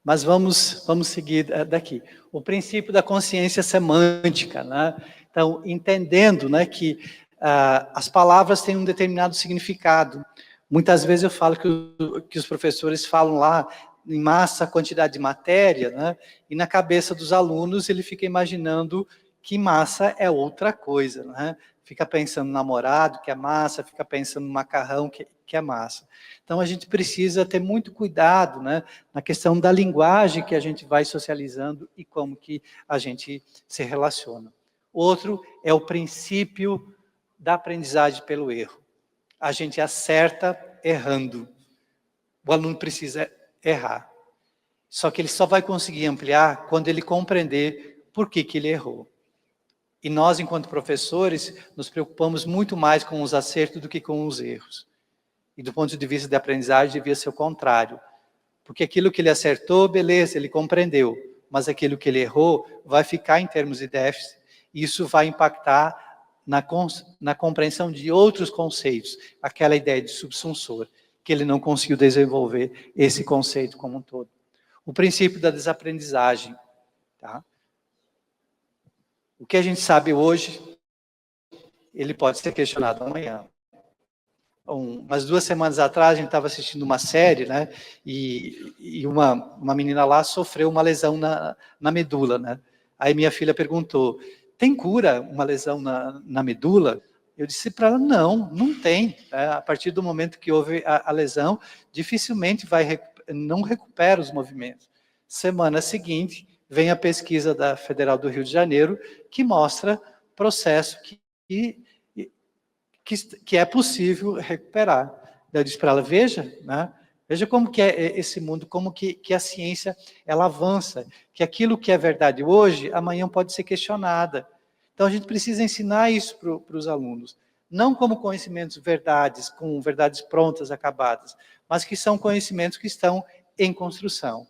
Mas vamos seguir daqui. O princípio da consciência semântica, né? Então, entendendo, né, que as palavras têm um determinado significado. Muitas vezes eu falo que os professores falam lá em massa, quantidade de matéria, né? E na cabeça dos alunos ele fica imaginando que massa é outra coisa, né? Fica pensando no namorado, que é massa, fica pensando no macarrão, que é massa. Então, a gente precisa ter muito cuidado, né, na questão da linguagem que a gente vai socializando e como que a gente se relaciona. Outro é o princípio da aprendizagem pelo erro. A gente acerta errando. O aluno precisa errar. Só que ele só vai conseguir ampliar quando ele compreender por que ele errou. E nós, enquanto professores, nos preocupamos muito mais com os acertos do que com os erros. E do ponto de vista de aprendizagem, devia ser o contrário. Porque aquilo que ele acertou, beleza, ele compreendeu. mas aquilo que ele errou vai ficar em termos de déficit, e isso vai impactar na compreensão de outros conceitos, aquela ideia de subsunsor, que ele não conseguiu desenvolver esse conceito como um todo. O princípio da desaprendizagem. Tá? O que a gente sabe hoje, ele pode ser questionado amanhã. Umas 2 semanas atrás, a gente estava assistindo uma série, né? E uma menina lá sofreu uma lesão na medula, né? Aí minha filha perguntou, tem cura uma lesão na medula? Eu disse para ela, não tem. A partir do momento que houve a lesão, dificilmente não recupera os movimentos. Semana seguinte, vem a pesquisa da Federal do Rio de Janeiro, que mostra processo que é possível recuperar. Eu disse para ela, veja como que é esse mundo, como que a ciência ela avança, que aquilo que é verdade hoje, amanhã pode ser questionada. Então a gente precisa ensinar isso para os alunos, não como conhecimentos com verdades prontas, acabadas, mas que são conhecimentos que estão em construção.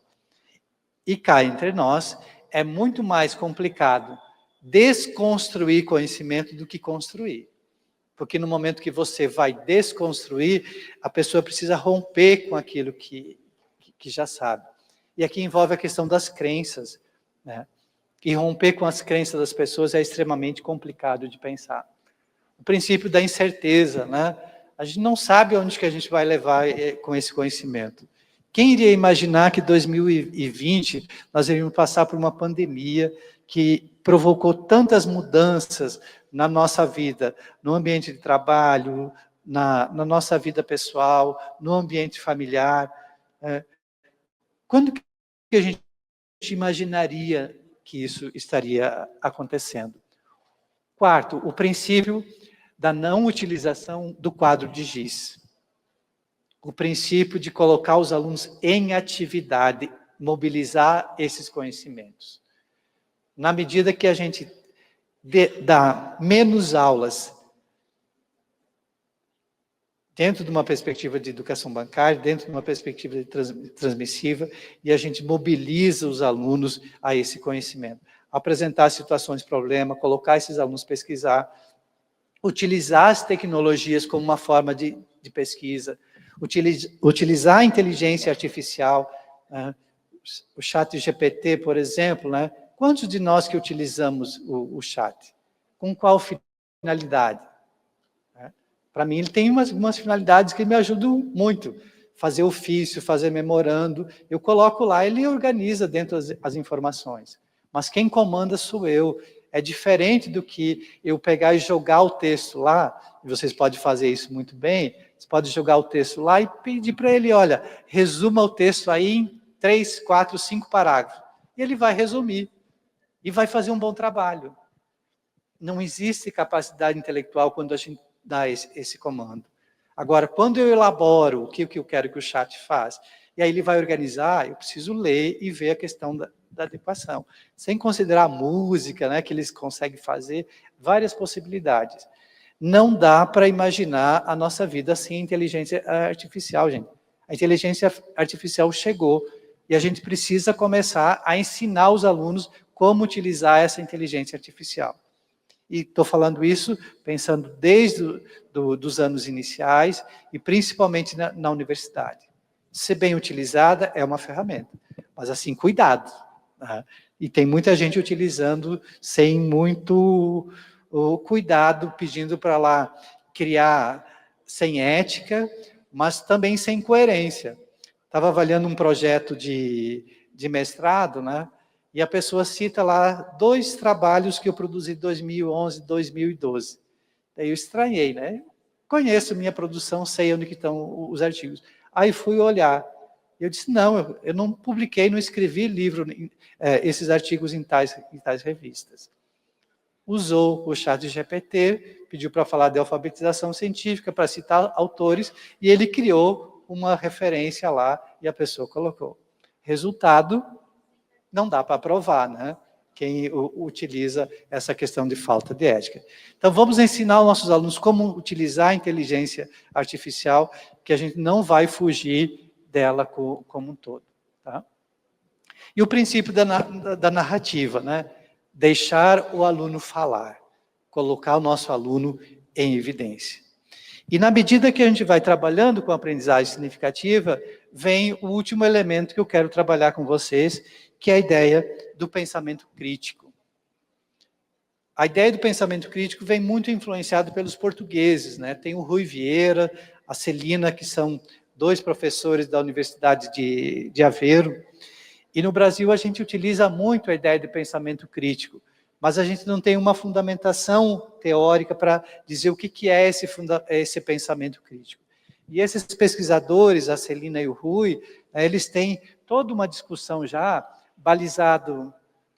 E cá entre nós, é muito mais complicado desconstruir conhecimento do que construir. Porque no momento que você vai desconstruir, a pessoa precisa romper com aquilo que já sabe. E aqui envolve a questão das crenças, né? E romper com as crenças das pessoas é extremamente complicado de pensar. O princípio da incerteza, né? A gente não sabe onde que a gente vai levar com esse conhecimento. Quem iria imaginar que em 2020 nós iríamos passar por uma pandemia que provocou tantas mudanças na nossa vida, no ambiente de trabalho, na nossa vida pessoal, no ambiente familiar. Quando que a gente imaginaria que isso estaria acontecendo? Quarto, o princípio da não utilização do quadro de giz. O princípio de colocar os alunos em atividade, mobilizar esses conhecimentos. Na medida que a gente dá menos aulas dentro de uma perspectiva de educação bancária, dentro de uma perspectiva de transmissiva, e a gente mobiliza os alunos a esse conhecimento. Apresentar situações de problema, colocar esses alunos a pesquisar, utilizar as tecnologias como uma forma de pesquisa, utilizar a inteligência artificial, o chat GPT, por exemplo, né? Quantos de nós que utilizamos o chat? Com qual finalidade? Para mim, ele tem umas finalidades que me ajudam muito. Fazer ofício, fazer memorando. Eu coloco lá, ele organiza dentro as informações. Mas quem comanda sou eu. É diferente do que eu pegar e jogar o texto lá, e vocês podem fazer isso muito bem, você pode jogar o texto lá e pedir para ele, olha, resuma o texto aí em 3, 4, 5 parágrafos. E ele vai resumir. E vai fazer um bom trabalho. Não existe capacidade intelectual quando a gente dá esse comando. Agora, quando eu elaboro o que eu quero que o chat faça, e aí ele vai organizar, eu preciso ler e ver a questão da adequação. Sem considerar a música, né, que eles conseguem fazer, várias possibilidades. Não dá para imaginar a nossa vida sem inteligência artificial, gente. A inteligência artificial chegou e a gente precisa começar a ensinar os alunos como utilizar essa inteligência artificial. E estou falando isso pensando desde dos anos iniciais e principalmente na universidade. Se bem utilizada, é uma ferramenta. Mas, assim, cuidado. Né? E tem muita gente utilizando sem muito cuidado, pedindo para lá criar sem ética, mas também sem coerência. Estava avaliando um projeto de mestrado, né? E a pessoa cita lá 2 trabalhos que eu produzi em 2011 e 2012. Daí eu estranhei, né? Conheço minha produção, sei onde que estão os artigos. Aí fui olhar. Eu disse, não, eu não publiquei, não escrevi livro, esses artigos em tais revistas. Usou o chat GPT, pediu para falar de alfabetização científica, para citar autores, e ele criou uma referência lá, e a pessoa colocou. Resultado, não dá para provar, né? Quem utiliza essa questão de falta de ética. Então, vamos ensinar aos nossos alunos como utilizar a inteligência artificial, que a gente não vai fugir dela como um todo. Tá? E o princípio da narrativa, né? Deixar o aluno falar, colocar o nosso aluno em evidência. E na medida que a gente vai trabalhando com a aprendizagem significativa, vem o último elemento que eu quero trabalhar com vocês, que é a ideia do pensamento crítico. A ideia do pensamento crítico vem muito influenciado pelos portugueses, né? Tem o Rui Vieira, a Celina, que são 2 professores da Universidade de Aveiro. E no Brasil a gente utiliza muito a ideia de pensamento crítico, mas a gente não tem uma fundamentação teórica para dizer o que é esse pensamento crítico. E esses pesquisadores, a Celina e o Rui, eles têm toda uma discussão já, balizado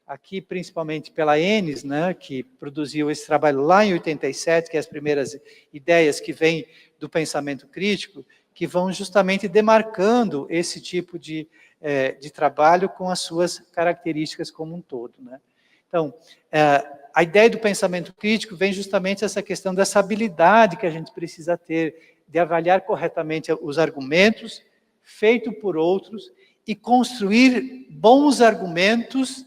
aqui principalmente pela Ennis, né, que produziu esse trabalho lá em 87, que é as primeiras ideias que vêm do pensamento crítico, que vão justamente demarcando esse tipo de trabalho com as suas características como um todo, né? Então, a ideia do pensamento crítico vem justamente essa questão dessa habilidade que a gente precisa ter de avaliar corretamente os argumentos feitos por outros e construir bons argumentos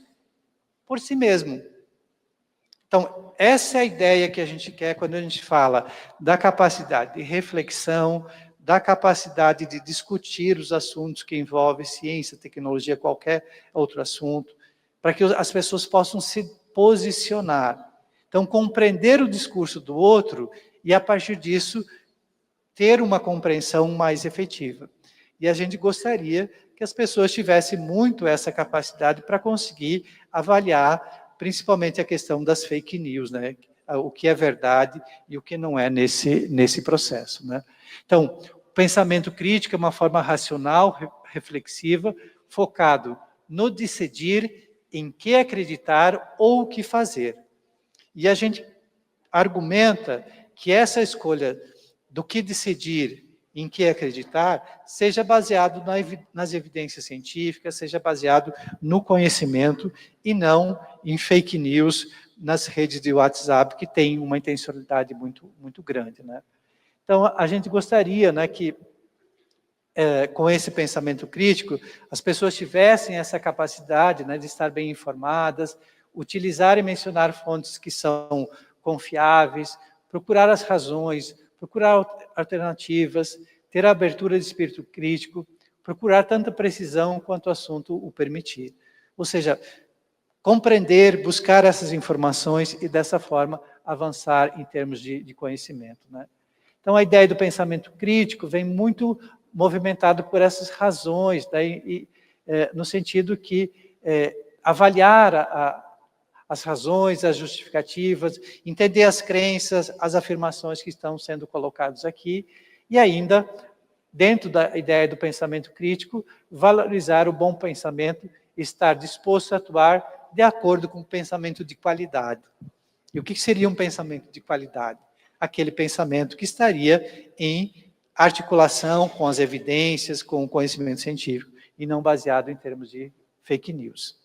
por si mesmo. Então, essa é a ideia que a gente quer quando a gente fala da capacidade de reflexão, da capacidade de discutir os assuntos que envolvem ciência, tecnologia, qualquer outro assunto, para que as pessoas possam se posicionar. Então, compreender o discurso do outro e, a partir disso, ter uma compreensão mais efetiva. E a gente gostaria que as pessoas tivessem muito essa capacidade para conseguir avaliar, principalmente a questão das fake news, né? O que é verdade e o que não é nesse processo, né? Então, o pensamento crítico é uma forma racional, reflexiva, focado no decidir em que acreditar ou o que fazer. E a gente argumenta que essa escolha do que decidir, em que acreditar, seja baseado nas evidências científicas, seja baseado no conhecimento e não em fake news nas redes de WhatsApp, que tem uma intencionalidade muito, muito grande, né? Então, a gente gostaria, né, que, com esse pensamento crítico, as pessoas tivessem essa capacidade, né, de estar bem informadas, utilizar e mencionar fontes que são confiáveis, procurar as razões, procurar alternativas, ter a abertura de espírito crítico, procurar tanta precisão quanto o assunto o permitir. Ou seja, compreender, buscar essas informações e, dessa forma, avançar em termos de conhecimento, né? Então, a ideia do pensamento crítico vem muito movimentado por essas razões, no sentido que avaliar as razões, as justificativas, entender as crenças, as afirmações que estão sendo colocadas aqui, e ainda, dentro da ideia do pensamento crítico, valorizar o bom pensamento, estar disposto a atuar de acordo com o pensamento de qualidade. E o que seria um pensamento de qualidade? Aquele pensamento que estaria em articulação com as evidências, com o conhecimento científico, e não baseado em termos de fake news.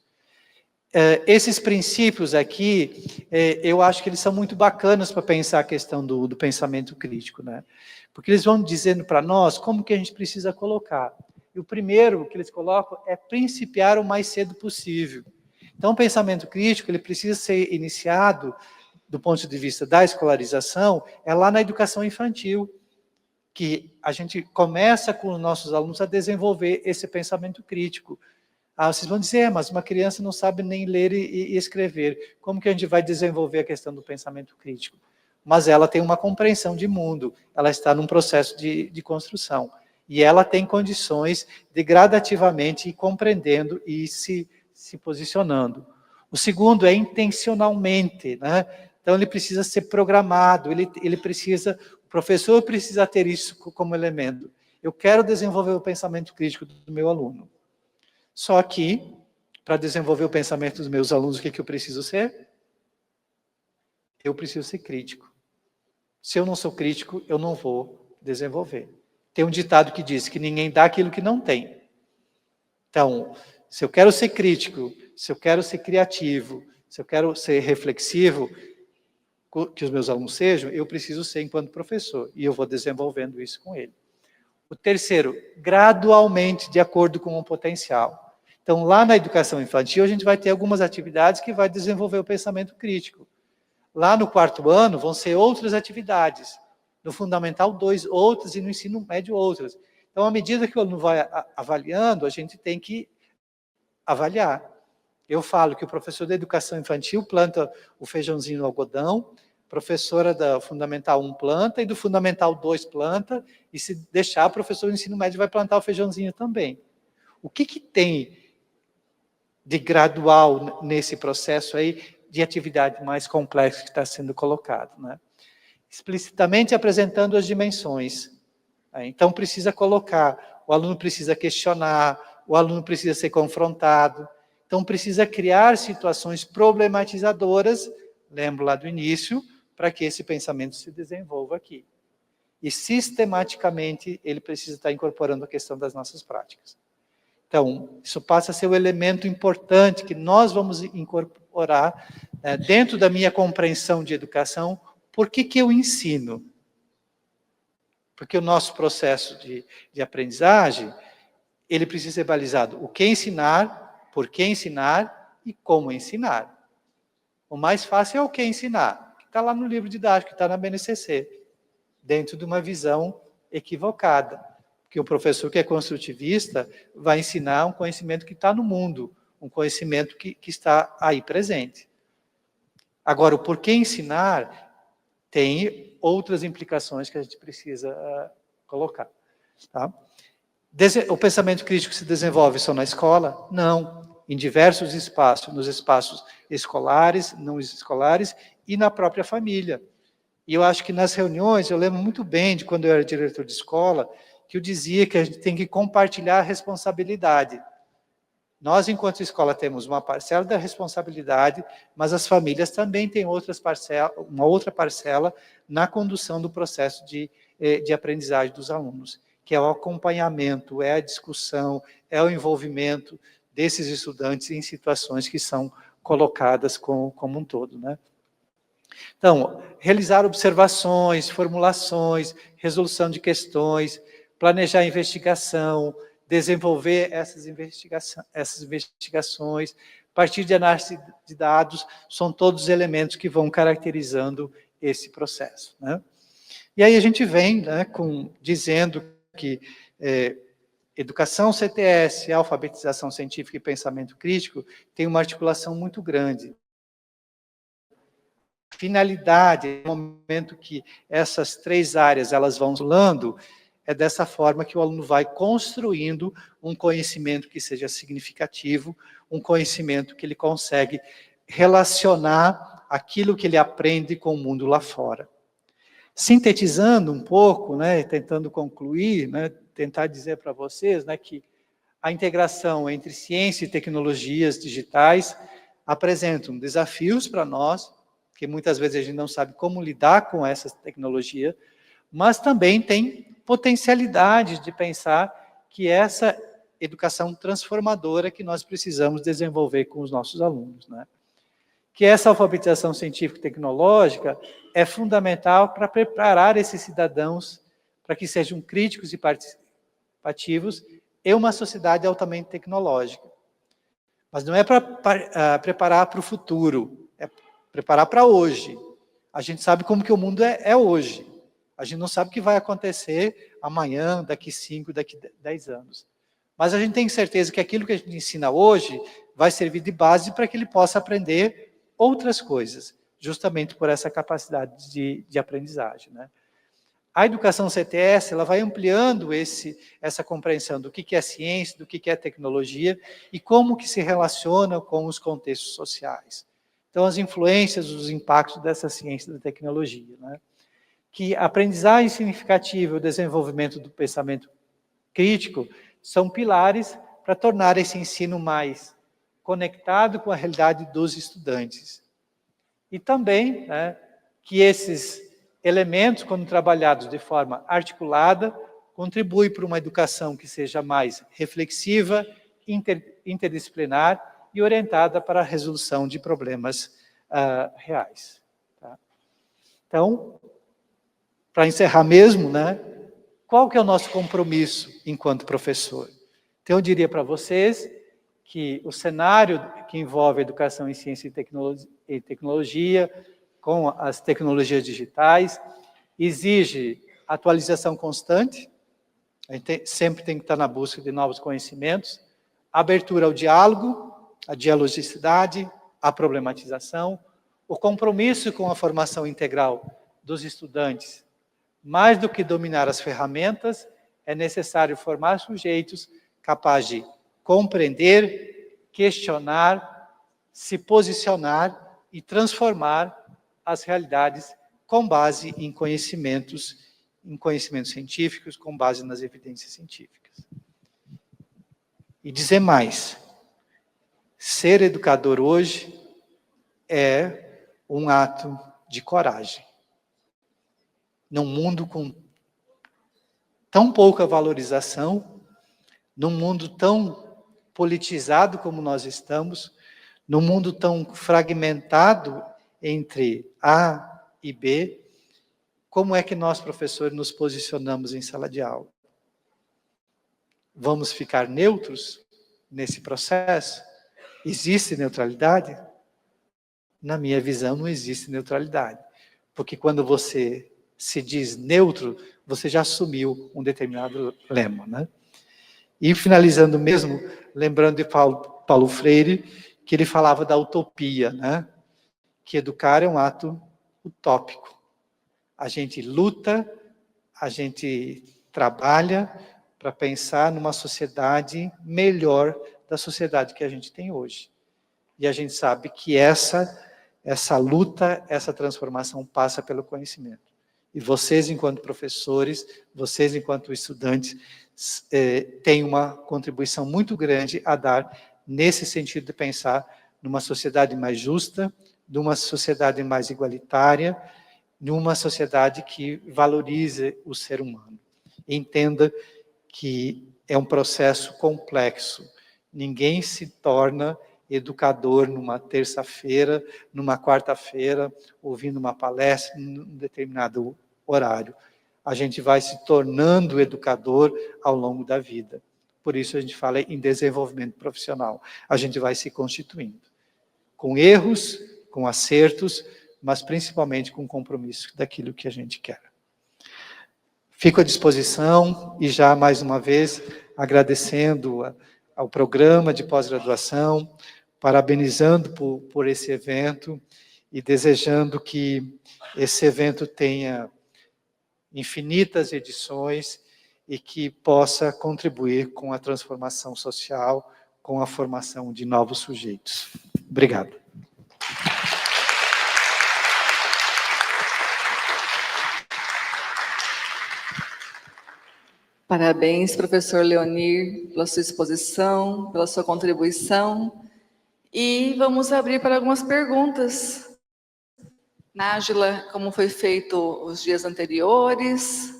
Esses princípios aqui, eu acho que eles são muito bacanas para pensar a questão do pensamento crítico, né? Porque eles vão dizendo para nós como que a gente precisa colocar. E o primeiro que eles colocam é principiar o mais cedo possível. Então, o pensamento crítico, ele precisa ser iniciado, do ponto de vista da escolarização, é lá na educação infantil, que a gente começa com os nossos alunos a desenvolver esse pensamento crítico. Vocês vão dizer, mas uma criança não sabe nem ler e escrever. Como que a gente vai desenvolver a questão do pensamento crítico? Mas ela tem uma compreensão de mundo, ela está num processo de construção. E ela tem condições de gradativamente ir compreendendo e se posicionando. O segundo é intencionalmente, né? Então, ele precisa ser programado, o professor precisa ter isso como elemento. Eu quero desenvolver o pensamento crítico do meu aluno. Só que, para desenvolver o pensamento dos meus alunos, o que eu preciso ser? Eu preciso ser crítico. Se eu não sou crítico, eu não vou desenvolver. Tem um ditado que diz que ninguém dá aquilo que não tem. Então, se eu quero ser crítico, se eu quero ser criativo, se eu quero ser reflexivo, que os meus alunos sejam, eu preciso ser enquanto professor, e eu vou desenvolvendo isso com ele. O terceiro, gradualmente, de acordo com o potencial. Então, lá na educação infantil, a gente vai ter algumas atividades que vai desenvolver o pensamento crítico. Lá no 4º ano, vão ser outras atividades. No Fundamental 2, outras, e no ensino médio, outras. Então, à medida que o aluno vai avaliando, a gente tem que avaliar. Eu falo que o professor da educação infantil planta o feijãozinho no algodão, a professora da Fundamental 1 planta, e do Fundamental 2 planta, e se deixar, o professor do ensino médio vai plantar o feijãozinho também. O que tem de gradual nesse processo aí, de atividade mais complexa que está sendo colocado, né? Explicitamente apresentando as dimensões. Então, precisa colocar, o aluno precisa questionar, o aluno precisa ser confrontado, então precisa criar situações problematizadoras, lembro lá do início, para que esse pensamento se desenvolva aqui. E, sistematicamente, ele precisa estar incorporando a questão das nossas práticas. Então, isso passa a ser o elemento importante que nós vamos incorporar dentro da minha compreensão de educação. Por que eu ensino? Porque o nosso processo de aprendizagem, ele precisa ser balizado. O que ensinar, por que ensinar e como ensinar. O mais fácil é o que ensinar, que está lá no livro didático, que está na BNCC, dentro de uma visão equivocada. Porque o professor que é construtivista vai ensinar um conhecimento que está no mundo, um conhecimento que está aí presente. Agora, o porquê ensinar tem outras implicações que a gente precisa colocar. Tá? O pensamento crítico se desenvolve só na escola? Não. Em diversos espaços, nos espaços escolares, não escolares e na própria família. E eu acho que nas reuniões, eu lembro muito bem de quando eu era diretor de escola, que eu dizia que a gente tem que compartilhar a responsabilidade. Nós, enquanto escola, temos uma parcela da responsabilidade, mas as famílias também têm uma outra parcela na condução do processo de aprendizagem dos alunos, que é o acompanhamento, é a discussão, é o envolvimento desses estudantes em situações que são colocadas como um todo, né? Então, realizar observações, formulações, resolução de questões, planejar a investigação, desenvolver essas investigações, a partir de análise de dados, são todos elementos que vão caracterizando esse processo, né? E aí a gente vem, né, dizendo que educação CTS, alfabetização científica e pensamento crítico tem uma articulação muito grande. Finalidade, no momento que essas 3 áreas elas vão rolando, é dessa forma que o aluno vai construindo um conhecimento que seja significativo, um conhecimento que ele consegue relacionar aquilo que ele aprende com o mundo lá fora. Sintetizando um pouco, né, tentando concluir, né, tentar dizer para vocês, né, que a integração entre ciência e tecnologias digitais apresentam desafios para nós, que muitas vezes a gente não sabe como lidar com essa tecnologia, mas também tem potencialidades de pensar que essa educação transformadora que nós precisamos desenvolver com os nossos alunos, né? Que essa alfabetização científica e tecnológica é fundamental para preparar esses cidadãos para que sejam críticos e participativos em uma sociedade altamente tecnológica. Mas não é para preparar para o futuro, é preparar para hoje. A gente sabe como que o mundo é hoje. A gente não sabe o que vai acontecer amanhã, daqui 5, daqui 10 anos. Mas a gente tem certeza que aquilo que a gente ensina hoje vai servir de base para que ele possa aprender outras coisas, justamente por essa capacidade de aprendizagem, né? A educação CTS, ela vai ampliando essa compreensão do que é ciência, do que é tecnologia e como que se relaciona com os contextos sociais. Então, as influências, os impactos dessa ciência e da tecnologia, né? Que a aprendizagem significativa e o desenvolvimento do pensamento crítico são pilares para tornar esse ensino mais conectado com a realidade dos estudantes. E também, né, que esses elementos, quando trabalhados de forma articulada, contribuem para uma educação que seja mais reflexiva, interdisciplinar e orientada para a resolução de problemas reais. Tá? Então, para encerrar mesmo, né, qual que é o nosso compromisso enquanto professor? Então, eu diria para vocês que o cenário que envolve educação em ciência e tecnologia, com as tecnologias digitais, exige atualização constante, a gente sempre tem que estar na busca de novos conhecimentos, abertura ao diálogo, a dialogicidade, a problematização, o compromisso com a formação integral dos estudantes. Mais do que dominar as ferramentas, é necessário formar sujeitos capazes de compreender, questionar, se posicionar e transformar as realidades com base em conhecimentos científicos, com base nas evidências científicas. E dizer mais, ser educador hoje é um ato de coragem. Num mundo com tão pouca valorização, num mundo tão politizado como nós estamos, num mundo tão fragmentado entre A e B, como é que nós, professores, nos posicionamos em sala de aula? Vamos ficar neutros nesse processo? Existe neutralidade? Na minha visão, não existe neutralidade. Porque quando você se diz neutro, você já assumiu um determinado lema, né? E finalizando mesmo, lembrando de Paulo Freire, que ele falava da utopia, né? Que educar é um ato utópico. A gente luta, a gente trabalha para pensar numa sociedade melhor da sociedade que a gente tem hoje. E a gente sabe que essa luta, essa transformação passa pelo conhecimento. E vocês, enquanto professores, vocês, enquanto estudantes, têm uma contribuição muito grande a dar nesse sentido de pensar numa sociedade mais justa, numa sociedade mais igualitária, numa sociedade que valorize o ser humano. Entenda que é um processo complexo. Ninguém se torna educador numa terça-feira, numa quarta-feira, ouvindo uma palestra num determinado horário. A gente vai se tornando educador ao longo da vida. Por isso a gente fala em desenvolvimento profissional. A gente vai se constituindo. Com erros, com acertos, mas principalmente com compromisso daquilo que a gente quer. Fico à disposição e já mais uma vez agradecendo ao programa de pós-graduação, parabenizando por esse evento e desejando que esse evento tenha infinitas edições e que possa contribuir com a transformação social, com a formação de novos sujeitos. Obrigado. Parabéns, professor Leonir, pela sua exposição, pela sua contribuição. E vamos abrir para algumas perguntas. Nájila, como foi feito os dias anteriores?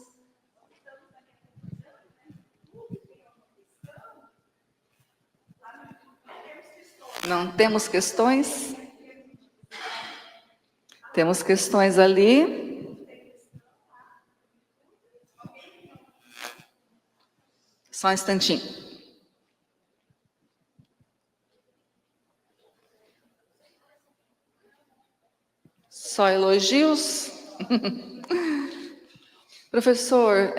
Não temos questões? Temos questões ali. Só um instantinho. Só elogios? Professor,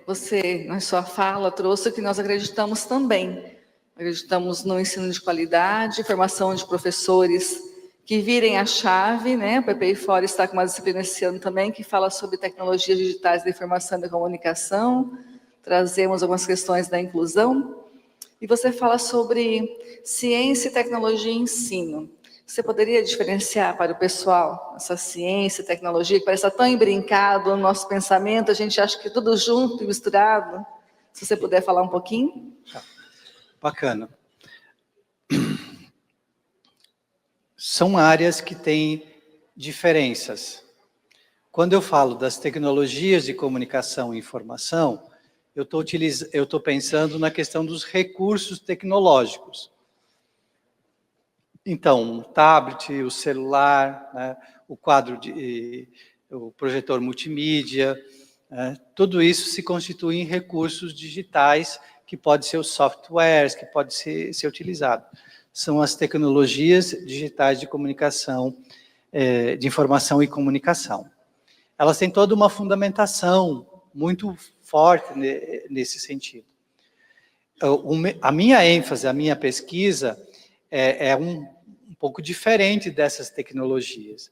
você, na sua fala, trouxe que nós acreditamos também. Acreditamos no ensino de qualidade, formação de professores que virem a chave, né? O PPI Fora está com uma disciplina esse ano também que fala sobre tecnologias digitais da informação e da comunicação. Trazemos algumas questões da inclusão. E você fala sobre ciência, tecnologia e ensino. Você poderia diferenciar para o pessoal essa ciência e tecnologia que parece estar tão embrincado no nosso pensamento, a gente acha que é tudo junto e misturado? Se você puder falar um pouquinho. Bacana. São áreas que têm diferenças. Quando eu falo das tecnologias de comunicação e informação, eu estou pensando na questão dos recursos tecnológicos. Então, o tablet, o celular, né, o projetor multimídia, Tudo isso se constitui em recursos digitais, que podem ser os softwares, que podem ser utilizados. São as tecnologias digitais de comunicação, de informação e comunicação. Elas têm toda uma fundamentação muito forte nesse sentido. A minha ênfase, a minha pesquisa é um pouco diferente dessas tecnologias.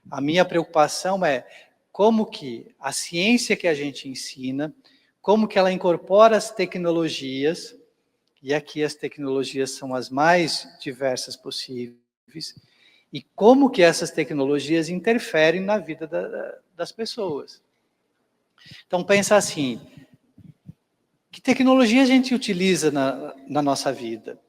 A minha preocupação é como que a ciência que a gente ensina, como que ela incorpora as tecnologias, e aqui as tecnologias são as mais diversas possíveis, e como que essas tecnologias interferem na vida das pessoas. Então, pensa assim, que tecnologia a gente utiliza na nossa vida?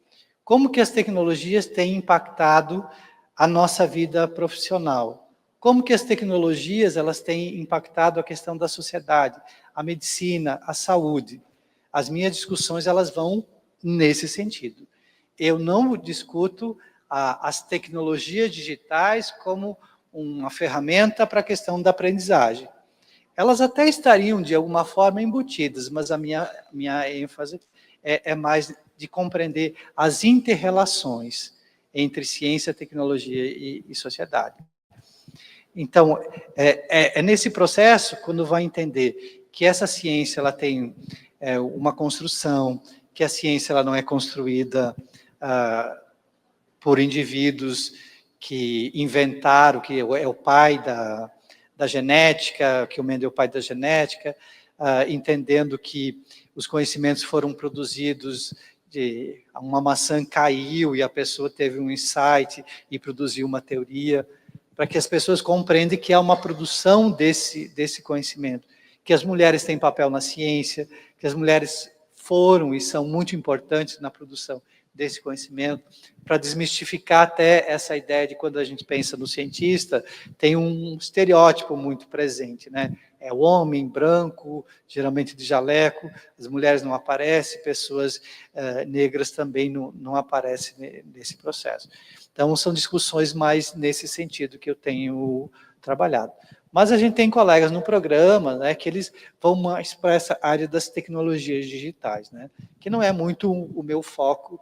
Como que as tecnologias têm impactado a nossa vida profissional? Como que as tecnologias elas têm impactado a questão da sociedade, a medicina, a saúde? As minhas discussões elas vão nesse sentido. Eu não discuto as tecnologias digitais como uma ferramenta para a questão da aprendizagem. Elas até estariam, de alguma forma, embutidas, mas a minha ênfase é mais de compreender as inter-relações entre ciência, tecnologia e sociedade. Então, nesse processo, quando vai entender que essa ciência ela tem uma construção, que a ciência ela não é construída por indivíduos que inventaram, que é o pai da genética, que o Mendel é o pai da genética, entendendo que os conhecimentos foram produzidos, uma maçã caiu e a pessoa teve um insight e produziu uma teoria, para que as pessoas compreendam que há uma produção desse conhecimento, que as mulheres têm papel na ciência, que as mulheres foram e são muito importantes na produção desse conhecimento, para desmistificar até essa ideia de quando a gente pensa no cientista, tem um estereótipo muito presente, né? É o homem branco, geralmente de jaleco, as mulheres não aparecem, pessoas negras também não aparecem nesse processo. Então, são discussões mais nesse sentido que eu tenho trabalhado. Mas a gente tem colegas no programa, né, que eles vão mais para essa área das tecnologias digitais, né, que não é muito o meu foco,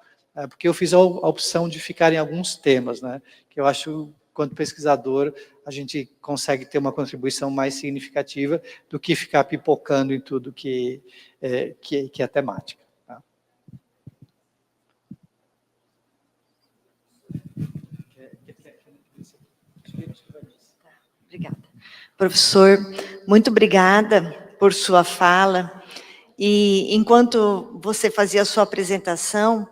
porque eu fiz a opção de ficar em alguns temas, né, que eu acho, quanto pesquisador, a gente consegue ter uma contribuição mais significativa do que ficar pipocando em tudo que é temática. Tá? Obrigada. Professor, muito obrigada por sua fala. E enquanto você fazia a sua apresentação,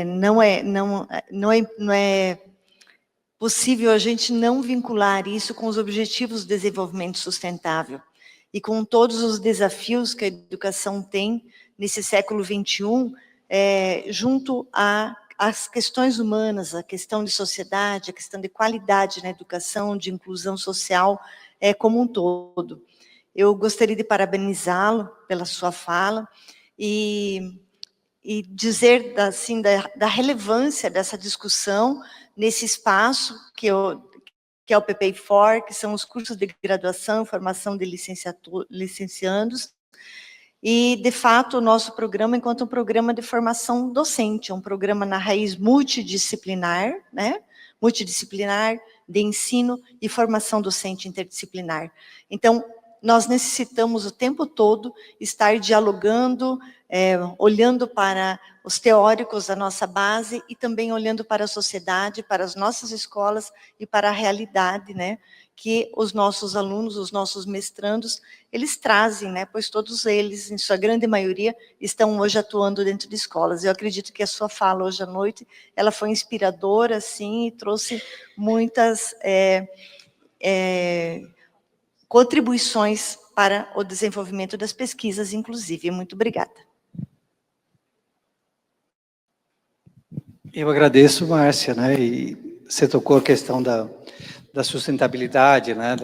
não é possível a gente não vincular isso com os Objetivos de Desenvolvimento Sustentável e com todos os desafios que a educação tem nesse século XXI, junto às questões humanas, a questão de sociedade, a questão de qualidade na educação, de inclusão social como um todo. Eu gostaria de parabenizá-lo pela sua fala e dizer assim, da relevância dessa discussão nesse espaço que é o PPI4, que são os cursos de graduação, formação de licenciandos, e, de fato, o nosso programa, enquanto um programa de formação docente, um programa na raiz multidisciplinar, né? Multidisciplinar de ensino e formação docente interdisciplinar. Então, nós necessitamos o tempo todo estar dialogando, olhando para os teóricos da nossa base e também olhando para a sociedade, para as nossas escolas e para a realidade, né, que os nossos alunos, os nossos mestrandos, eles trazem, né, pois todos eles, em sua grande maioria, estão hoje atuando dentro de escolas. Eu acredito que a sua fala hoje à noite, ela foi inspiradora, sim, e trouxe muitas contribuições para o desenvolvimento das pesquisas, inclusive. Muito obrigada. Eu agradeço, Márcia, né? E você tocou a questão da sustentabilidade, né?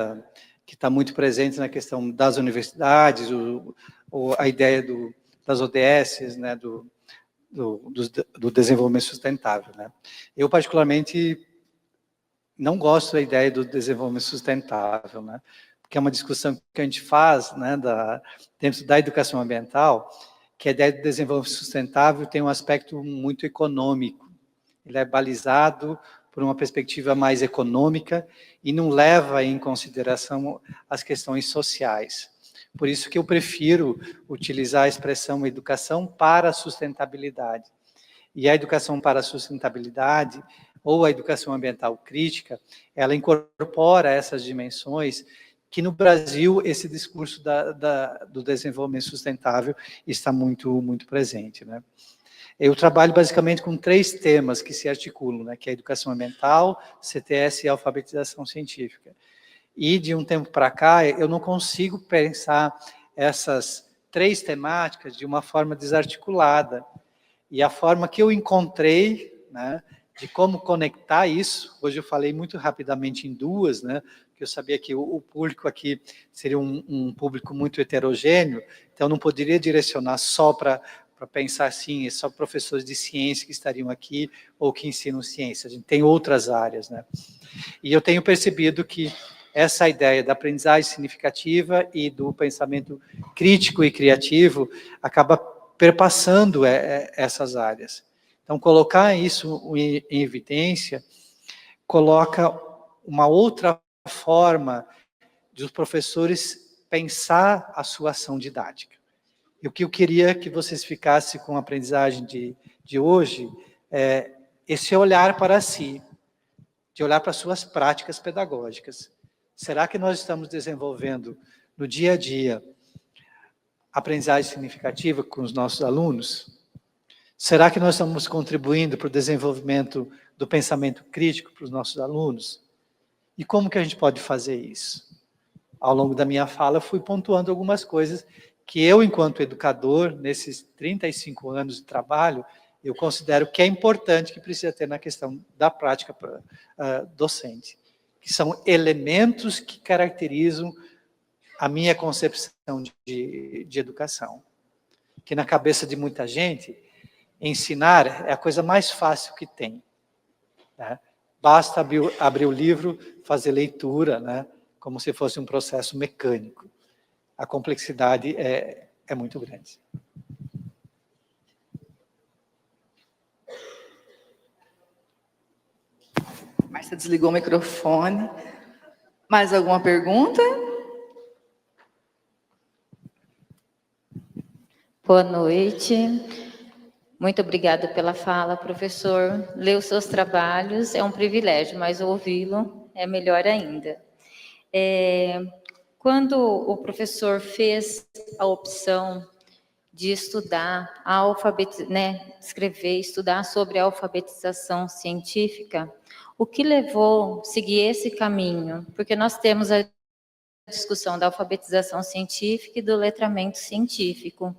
Que está muito presente na questão das universidades, a ideia das ODS, né? Do desenvolvimento sustentável, né? Eu, particularmente, não gosto da ideia do desenvolvimento sustentável, né? que é uma discussão que a gente faz, né, dentro da educação ambiental, que a ideia do desenvolvimento sustentável tem um aspecto muito econômico. Ele é balizado por uma perspectiva mais econômica e não leva em consideração as questões sociais. Por isso que eu prefiro utilizar a expressão educação para a sustentabilidade. E a educação para a sustentabilidade, ou a educação ambiental crítica, ela incorpora essas dimensões que no Brasil esse discurso do desenvolvimento sustentável está muito presente, né? Eu trabalho basicamente com 3 temas que se articulam, né, que é a educação ambiental, CTS e alfabetização científica. E de um tempo para cá, eu não consigo pensar essas 3 temáticas de uma forma desarticulada. E a forma que eu encontrei, né, de como conectar isso, hoje eu falei muito rapidamente em 2, né, porque eu sabia que o público aqui seria um público muito heterogêneo, então eu não poderia direcionar só para pensar assim, só professores de ciência que estariam aqui ou que ensinam ciência. A gente tem outras áreas, né? E eu tenho percebido que essa ideia da aprendizagem significativa e do pensamento crítico e criativo acaba perpassando essas áreas. Então, colocar isso em evidência coloca uma outra forma de os professores pensar a sua ação didática. E o que eu queria que vocês ficassem com a aprendizagem de hoje é esse olhar para si, de olhar para as suas práticas pedagógicas. Será que nós estamos desenvolvendo no dia a dia aprendizagem significativa com os nossos alunos? Será que nós estamos contribuindo para o desenvolvimento do pensamento crítico para os nossos alunos? E como que a gente pode fazer isso? Ao longo da minha fala, eu fui pontuando algumas coisas que eu, enquanto educador, nesses 35 anos de trabalho, eu considero que é importante, que precisa ter na questão da prática docente, que são elementos que caracterizam a minha concepção de educação. Que na cabeça de muita gente, ensinar é a coisa mais fácil que tem, né? Basta abrir o livro, fazer leitura, né? Como se fosse um processo mecânico. A complexidade é muito grande. Márcia desligou o microfone. Mais alguma pergunta? Boa noite. Muito obrigada pela fala, professor. Ler os seus trabalhos é um privilégio, mas ouvi-lo é melhor ainda. Quando o professor fez a opção de estudar, escrever, estudar sobre a alfabetização científica, o que levou a seguir esse caminho? Porque nós temos a discussão da alfabetização científica e do letramento científico.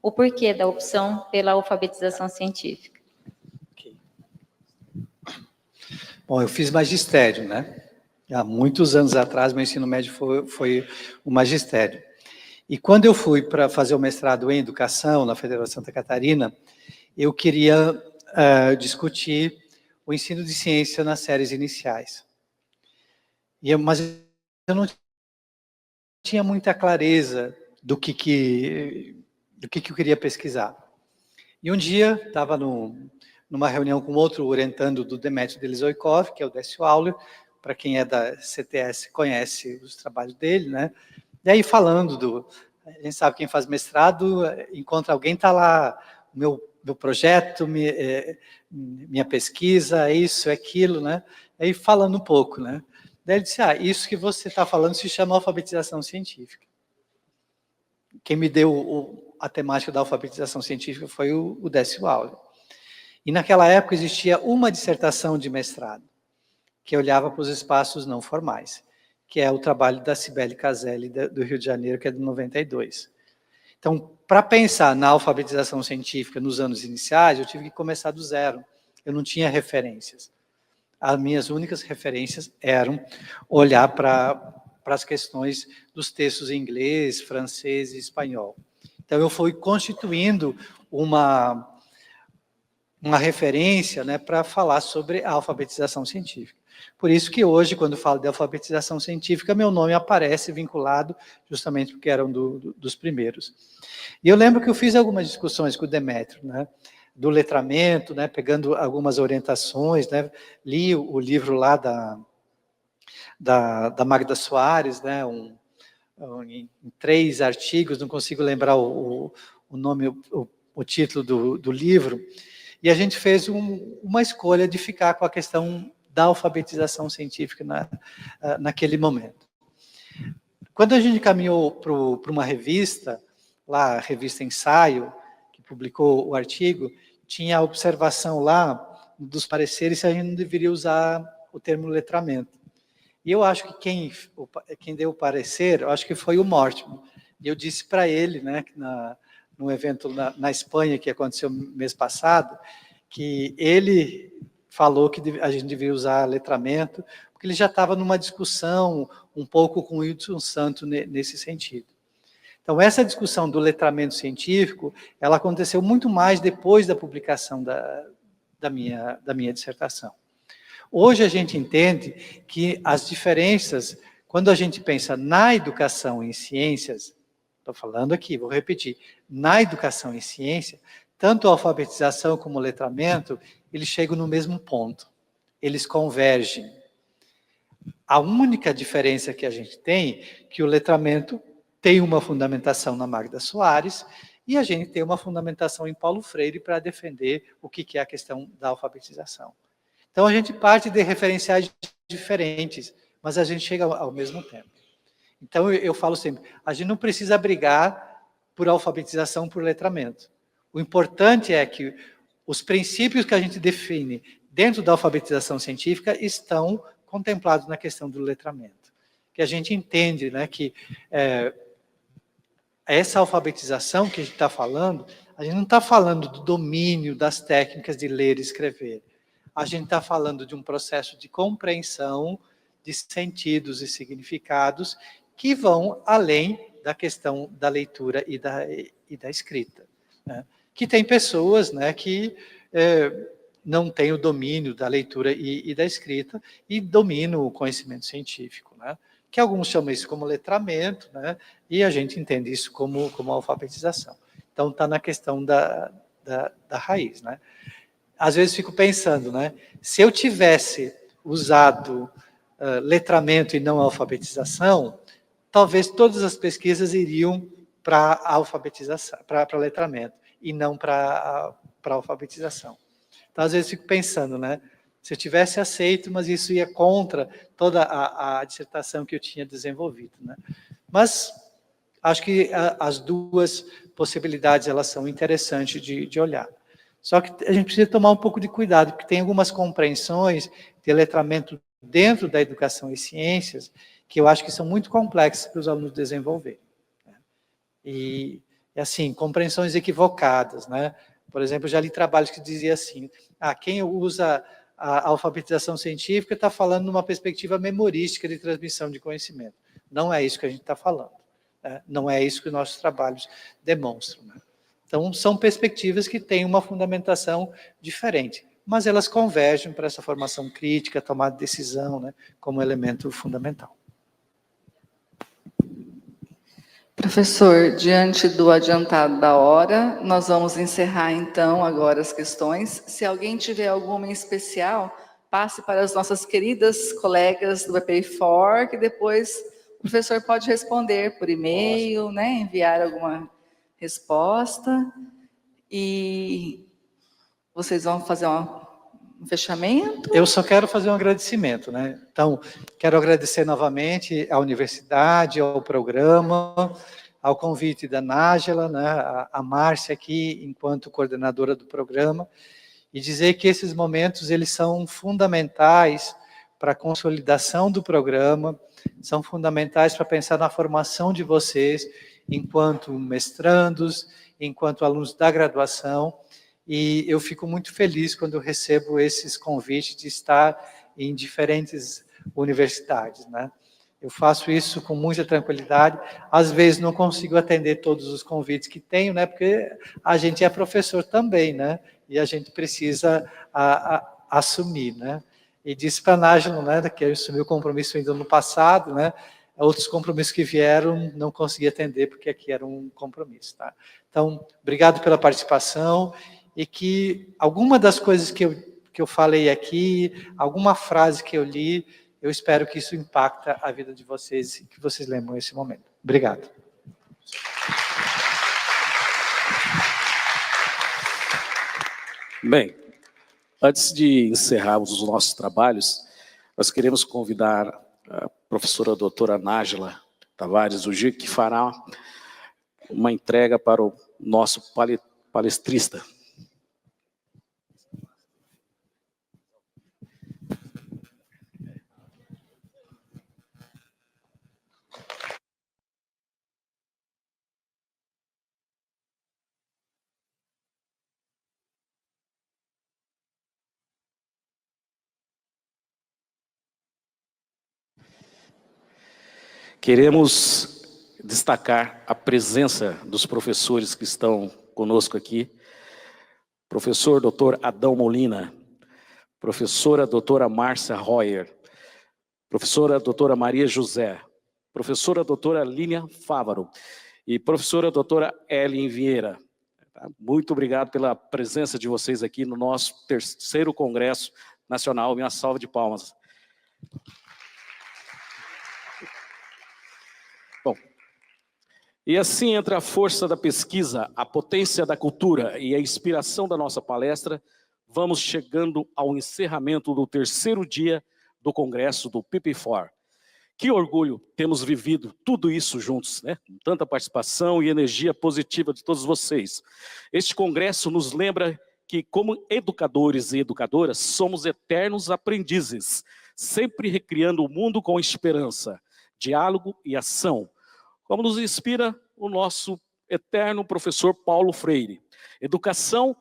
O porquê da opção pela alfabetização científica? Okay. Bom, eu fiz magistério, né? Há muitos anos atrás, meu ensino médio foi o magistério. E quando eu fui para fazer o mestrado em educação na Federal de Santa Catarina, eu queria discutir o ensino de ciência nas séries iniciais. Mas eu não tinha muita clareza do que eu queria pesquisar. E um dia, estava numa reunião com outro orientando do Demetrio Delizoikov, que é o Décio Auler, para quem é da CTS conhece os trabalhos dele, né? E aí falando a gente sabe, quem faz mestrado, encontra alguém, está lá, meu projeto, minha pesquisa, isso, aquilo, né? Aí falando um pouco, né? Daí ele disse, isso que você está falando se chama alfabetização científica. Quem me deu a temática da alfabetização científica foi o Décio Auler. E naquela época existia uma dissertação de mestrado, que olhava para os espaços não formais, que é o trabalho da Cibele Caselli, do Rio de Janeiro, que é de 92. Então, para pensar na alfabetização científica nos anos iniciais, eu tive que começar do zero. Eu não tinha referências. As minhas únicas referências eram olhar para as questões dos textos em inglês, francês e espanhol. Então, eu fui constituindo uma referência, né, para falar sobre a alfabetização científica. Por isso que hoje, quando falo de alfabetização científica, meu nome aparece vinculado, justamente porque eram dos primeiros. E eu lembro que eu fiz algumas discussões com o Demétrio, né, do letramento, né, pegando algumas orientações, né, li o livro lá da Magda Soares, né, em 3 artigos, não consigo lembrar o nome, o título do livro, e a gente fez uma escolha de ficar com a questão da alfabetização científica naquele momento. Quando a gente caminhou para uma revista, lá a revista Ensaio, que publicou o artigo, tinha a observação lá dos pareceres se a gente não deveria usar o termo letramento. E eu acho que quem deu o parecer, eu acho que foi o Mortimer. E eu disse para ele, né, num evento na Espanha, que aconteceu mês passado, que ele falou que a gente devia usar letramento, porque ele já estava numa discussão um pouco com o Wilson Santo nesse sentido. Então, essa discussão do letramento científico, ela aconteceu muito mais depois da publicação da minha dissertação. Hoje a gente entende que as diferenças, quando a gente pensa na educação em ciências, estou falando aqui, vou repetir, na educação em ciência, tanto a alfabetização como o letramento, eles chegam no mesmo ponto, eles convergem. A única diferença que a gente tem é que o letramento tem uma fundamentação na Magda Soares e a gente tem uma fundamentação em Paulo Freire para defender o que é a questão da alfabetização. Então, a gente parte de referenciais diferentes, mas a gente chega ao mesmo tempo. Então, eu falo sempre, a gente não precisa brigar por alfabetização, por letramento. O importante é que os princípios que a gente define dentro da alfabetização científica estão contemplados na questão do letramento. Que a gente entende, né, que essa alfabetização que a gente está falando, a gente não está falando do domínio das técnicas de ler e escrever. A gente está falando de um processo de compreensão de sentidos e significados que vão além da questão da leitura e da escrita. Né? Que tem pessoas, né, que não têm o domínio da leitura e da escrita e dominam o conhecimento científico, né? Que alguns chamam isso como letramento, né? E a gente entende isso como alfabetização. Então, está na questão da raiz, né? Às vezes fico pensando, né? Se eu tivesse usado letramento e não alfabetização, talvez todas as pesquisas iriam para alfabetização, para letramento, e não para alfabetização. Então, às vezes fico pensando, né? Se eu tivesse aceito, mas isso ia contra toda a dissertação que eu tinha desenvolvido, né? Mas acho que as duas possibilidades elas são interessantes de olhar. Só que a gente precisa tomar um pouco de cuidado, porque tem algumas compreensões de letramento dentro da educação e ciências que eu acho que são muito complexas para os alunos desenvolverem. Né? E, assim, compreensões equivocadas, né? Por exemplo, já li trabalhos que diziam assim, quem usa a alfabetização científica está falando numa perspectiva memorística de transmissão de conhecimento. Não é isso que a gente está falando. Né? Não é isso que nossos trabalhos demonstram. Né? Então, são perspectivas que têm uma fundamentação diferente, mas elas convergem para essa formação crítica, tomada de decisão, né, como elemento fundamental. Professor, diante do adiantado da hora, nós vamos encerrar, então, agora as questões. Se alguém tiver alguma em especial, passe para as nossas queridas colegas do EPI4, que depois o professor pode responder por e-mail, né, enviar alguma resposta. E vocês vão fazer um fechamento? Eu só quero fazer um agradecimento, né? Então, quero agradecer novamente à universidade, ao programa, ao convite da Nájila, né, a Márcia aqui, enquanto coordenadora do programa, e dizer que esses momentos, eles são fundamentais para a consolidação do programa, são fundamentais para pensar na formação de vocês, enquanto mestrandos, enquanto alunos da graduação, e eu fico muito feliz quando eu recebo esses convites de estar em diferentes universidades, né? Eu faço isso com muita tranquilidade. Às vezes não consigo atender todos os convites que tenho, né? Porque a gente é professor também, né? E a gente precisa assumir, né? e disse para a Nájila, né, que eu assumi o compromisso ainda no passado, né, outros compromissos que vieram, não consegui atender, porque aqui era um compromisso. Tá? Então, obrigado pela participação, e que alguma das coisas que eu falei aqui, alguma frase que eu li, eu espero que isso impacte a vida de vocês, e que vocês lembram esse momento. Obrigado. Bem, antes de encerrarmos os nossos trabalhos, nós queremos convidar a professora doutora Nájila Tavares Ugi, que fará uma entrega para o nosso palestrista. Queremos destacar a presença dos professores que estão conosco aqui. Professor Dr. Adão Molina, professora doutora Márcia Royer, professora doutora Maria José, professora doutora Línia Fávaro e professora doutora Ellen Vieira. Muito obrigado pela presença de vocês aqui no nosso 3º Congresso Nacional. Minha salva de palmas. Bom, e assim, entre a força da pesquisa, a potência da cultura e a inspiração da nossa palestra, vamos chegando ao encerramento do 3º dia do Congresso do PP4. Que orgulho temos vivido tudo isso juntos, né? Com tanta participação e energia positiva de todos vocês. Este congresso nos lembra que, como educadores e educadoras, somos eternos aprendizes, sempre recriando o mundo com esperança, diálogo e ação, como nos inspira o nosso eterno professor Paulo Freire. Educação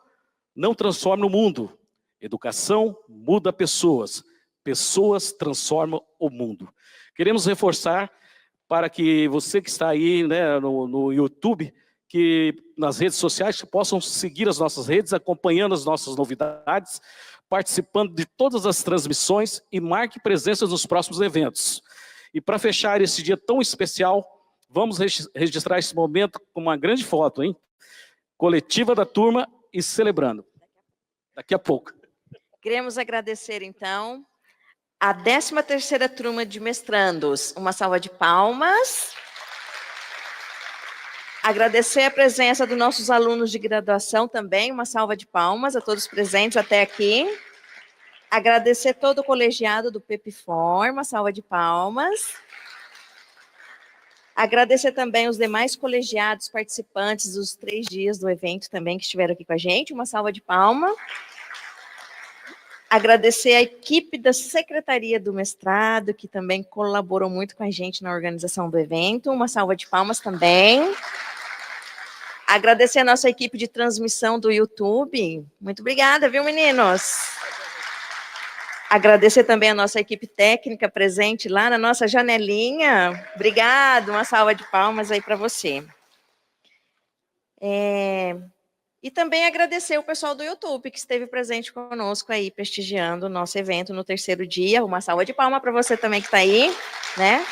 não transforma o mundo, educação muda pessoas, pessoas transformam o mundo. Queremos reforçar para que você que está aí, né, no YouTube, que nas redes sociais, que possam seguir as nossas redes, acompanhando as nossas novidades, participando de todas as transmissões e marque presença nos próximos eventos. E para fechar esse dia tão especial, vamos registrar esse momento com uma grande foto, hein? Coletiva da turma e celebrando. Daqui a pouco. Queremos agradecer, então, a 13ª turma de mestrandos. Uma salva de palmas. Agradecer a presença dos nossos alunos de graduação também. Uma salva de palmas a todos presentes até aqui. Agradecer todo o colegiado do PP4. Uma salva de palmas. Agradecer também os demais colegiados participantes dos 3 dias do evento também que estiveram aqui com a gente. Uma salva de palmas. Agradecer a equipe da Secretaria do Mestrado, que também colaborou muito com a gente na organização do evento. Uma salva de palmas também. Agradecer a nossa equipe de transmissão do YouTube. Muito obrigada, viu, meninos? Agradecer também a nossa equipe técnica presente lá na nossa janelinha. Obrigado, uma salva de palmas aí para você. E também agradecer o pessoal do YouTube que esteve presente conosco aí, prestigiando o nosso evento no 3º dia. Uma salva de palmas para você também que está aí, né?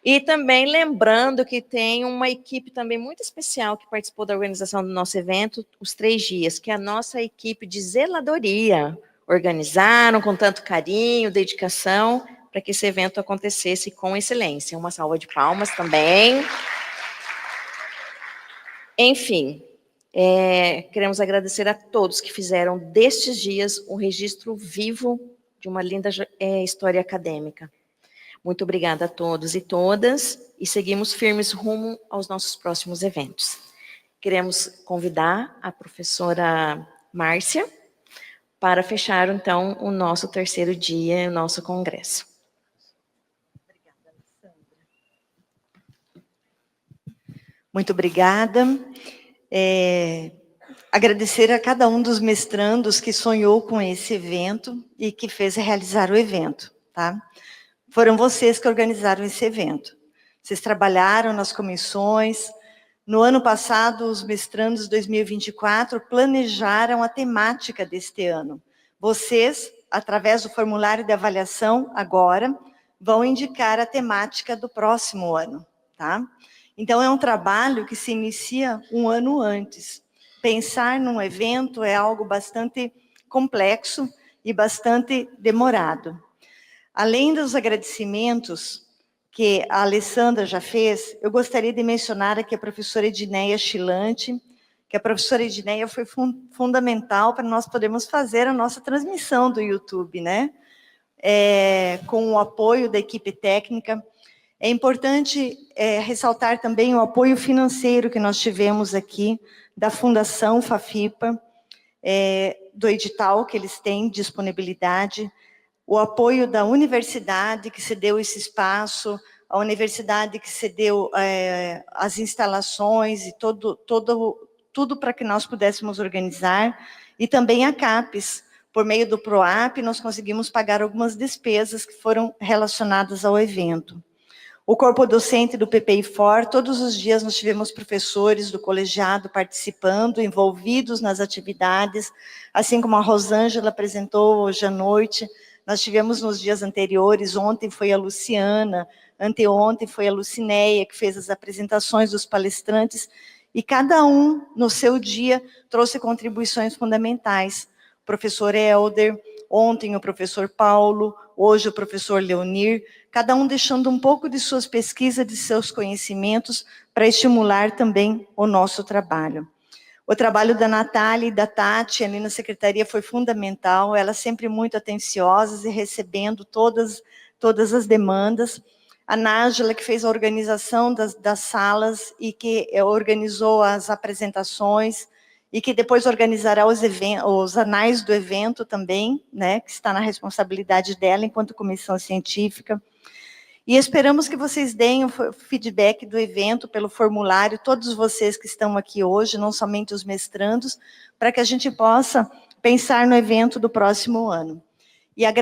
E também lembrando que tem uma equipe também muito especial que participou da organização do nosso evento, os 3 dias, que é a nossa equipe de zeladoria. Organizaram com tanto carinho, dedicação, para que esse evento acontecesse com excelência. Uma salva de palmas também. Enfim, queremos agradecer a todos que fizeram destes dias um registro vivo de uma linda história acadêmica. Muito obrigada a todos e todas, e seguimos firmes rumo aos nossos próximos eventos. Queremos convidar a professora Márcia para fechar, então, o nosso 3º dia, o nosso congresso. Obrigada, Alessandra. Muito obrigada. Agradecer a cada um dos mestrandos que sonhou com esse evento e que fez realizar o evento, tá? Foram vocês que organizaram esse evento. Vocês trabalharam nas comissões. No ano passado, os mestrandos 2024 planejaram a temática deste ano. Vocês através do formulário de avaliação, agora, vão indicar a temática do próximo ano, tá? Então, é um trabalho que se inicia um ano antes. Pensar num evento é algo bastante complexo e bastante demorado. Além dos agradecimentos que a Alessandra já fez, eu gostaria de mencionar aqui a professora Edneia Chilante, que a professora Edneia foi fundamental para nós podermos fazer a nossa transmissão do YouTube, né? Com o apoio da equipe técnica. É importante ressaltar também o apoio financeiro que nós tivemos aqui, da Fundação Fafipa, do edital que eles têm disponibilidade, o apoio da universidade que cedeu esse espaço, a universidade que cedeu as instalações e tudo para que nós pudéssemos organizar, e também a CAPES. Por meio do PROAP, nós conseguimos pagar algumas despesas que foram relacionadas ao evento. O corpo docente do PPI-FOR, todos os dias nós tivemos professores do colegiado participando, envolvidos nas atividades, assim como a Rosângela apresentou hoje à noite. Nós tivemos nos dias anteriores, ontem foi a Luciana, anteontem foi a Lucinéia, que fez as apresentações dos palestrantes, e cada um, no seu dia, trouxe contribuições fundamentais. O professor Helder, ontem o professor Paulo, hoje o professor Leonir, cada um deixando um pouco de suas pesquisas, de seus conhecimentos, para estimular também o nosso trabalho. O trabalho da Natália e da Tati ali na secretaria foi fundamental, elas sempre muito atenciosas e recebendo todas as demandas. A Nájila, que fez a organização das salas e que organizou as apresentações, e que depois organizará os anais do evento também, né, que está na responsabilidade dela enquanto comissão científica. E esperamos que vocês deem o feedback do evento pelo formulário, todos vocês que estão aqui hoje, não somente os mestrandos, para que a gente possa pensar no evento do próximo ano. E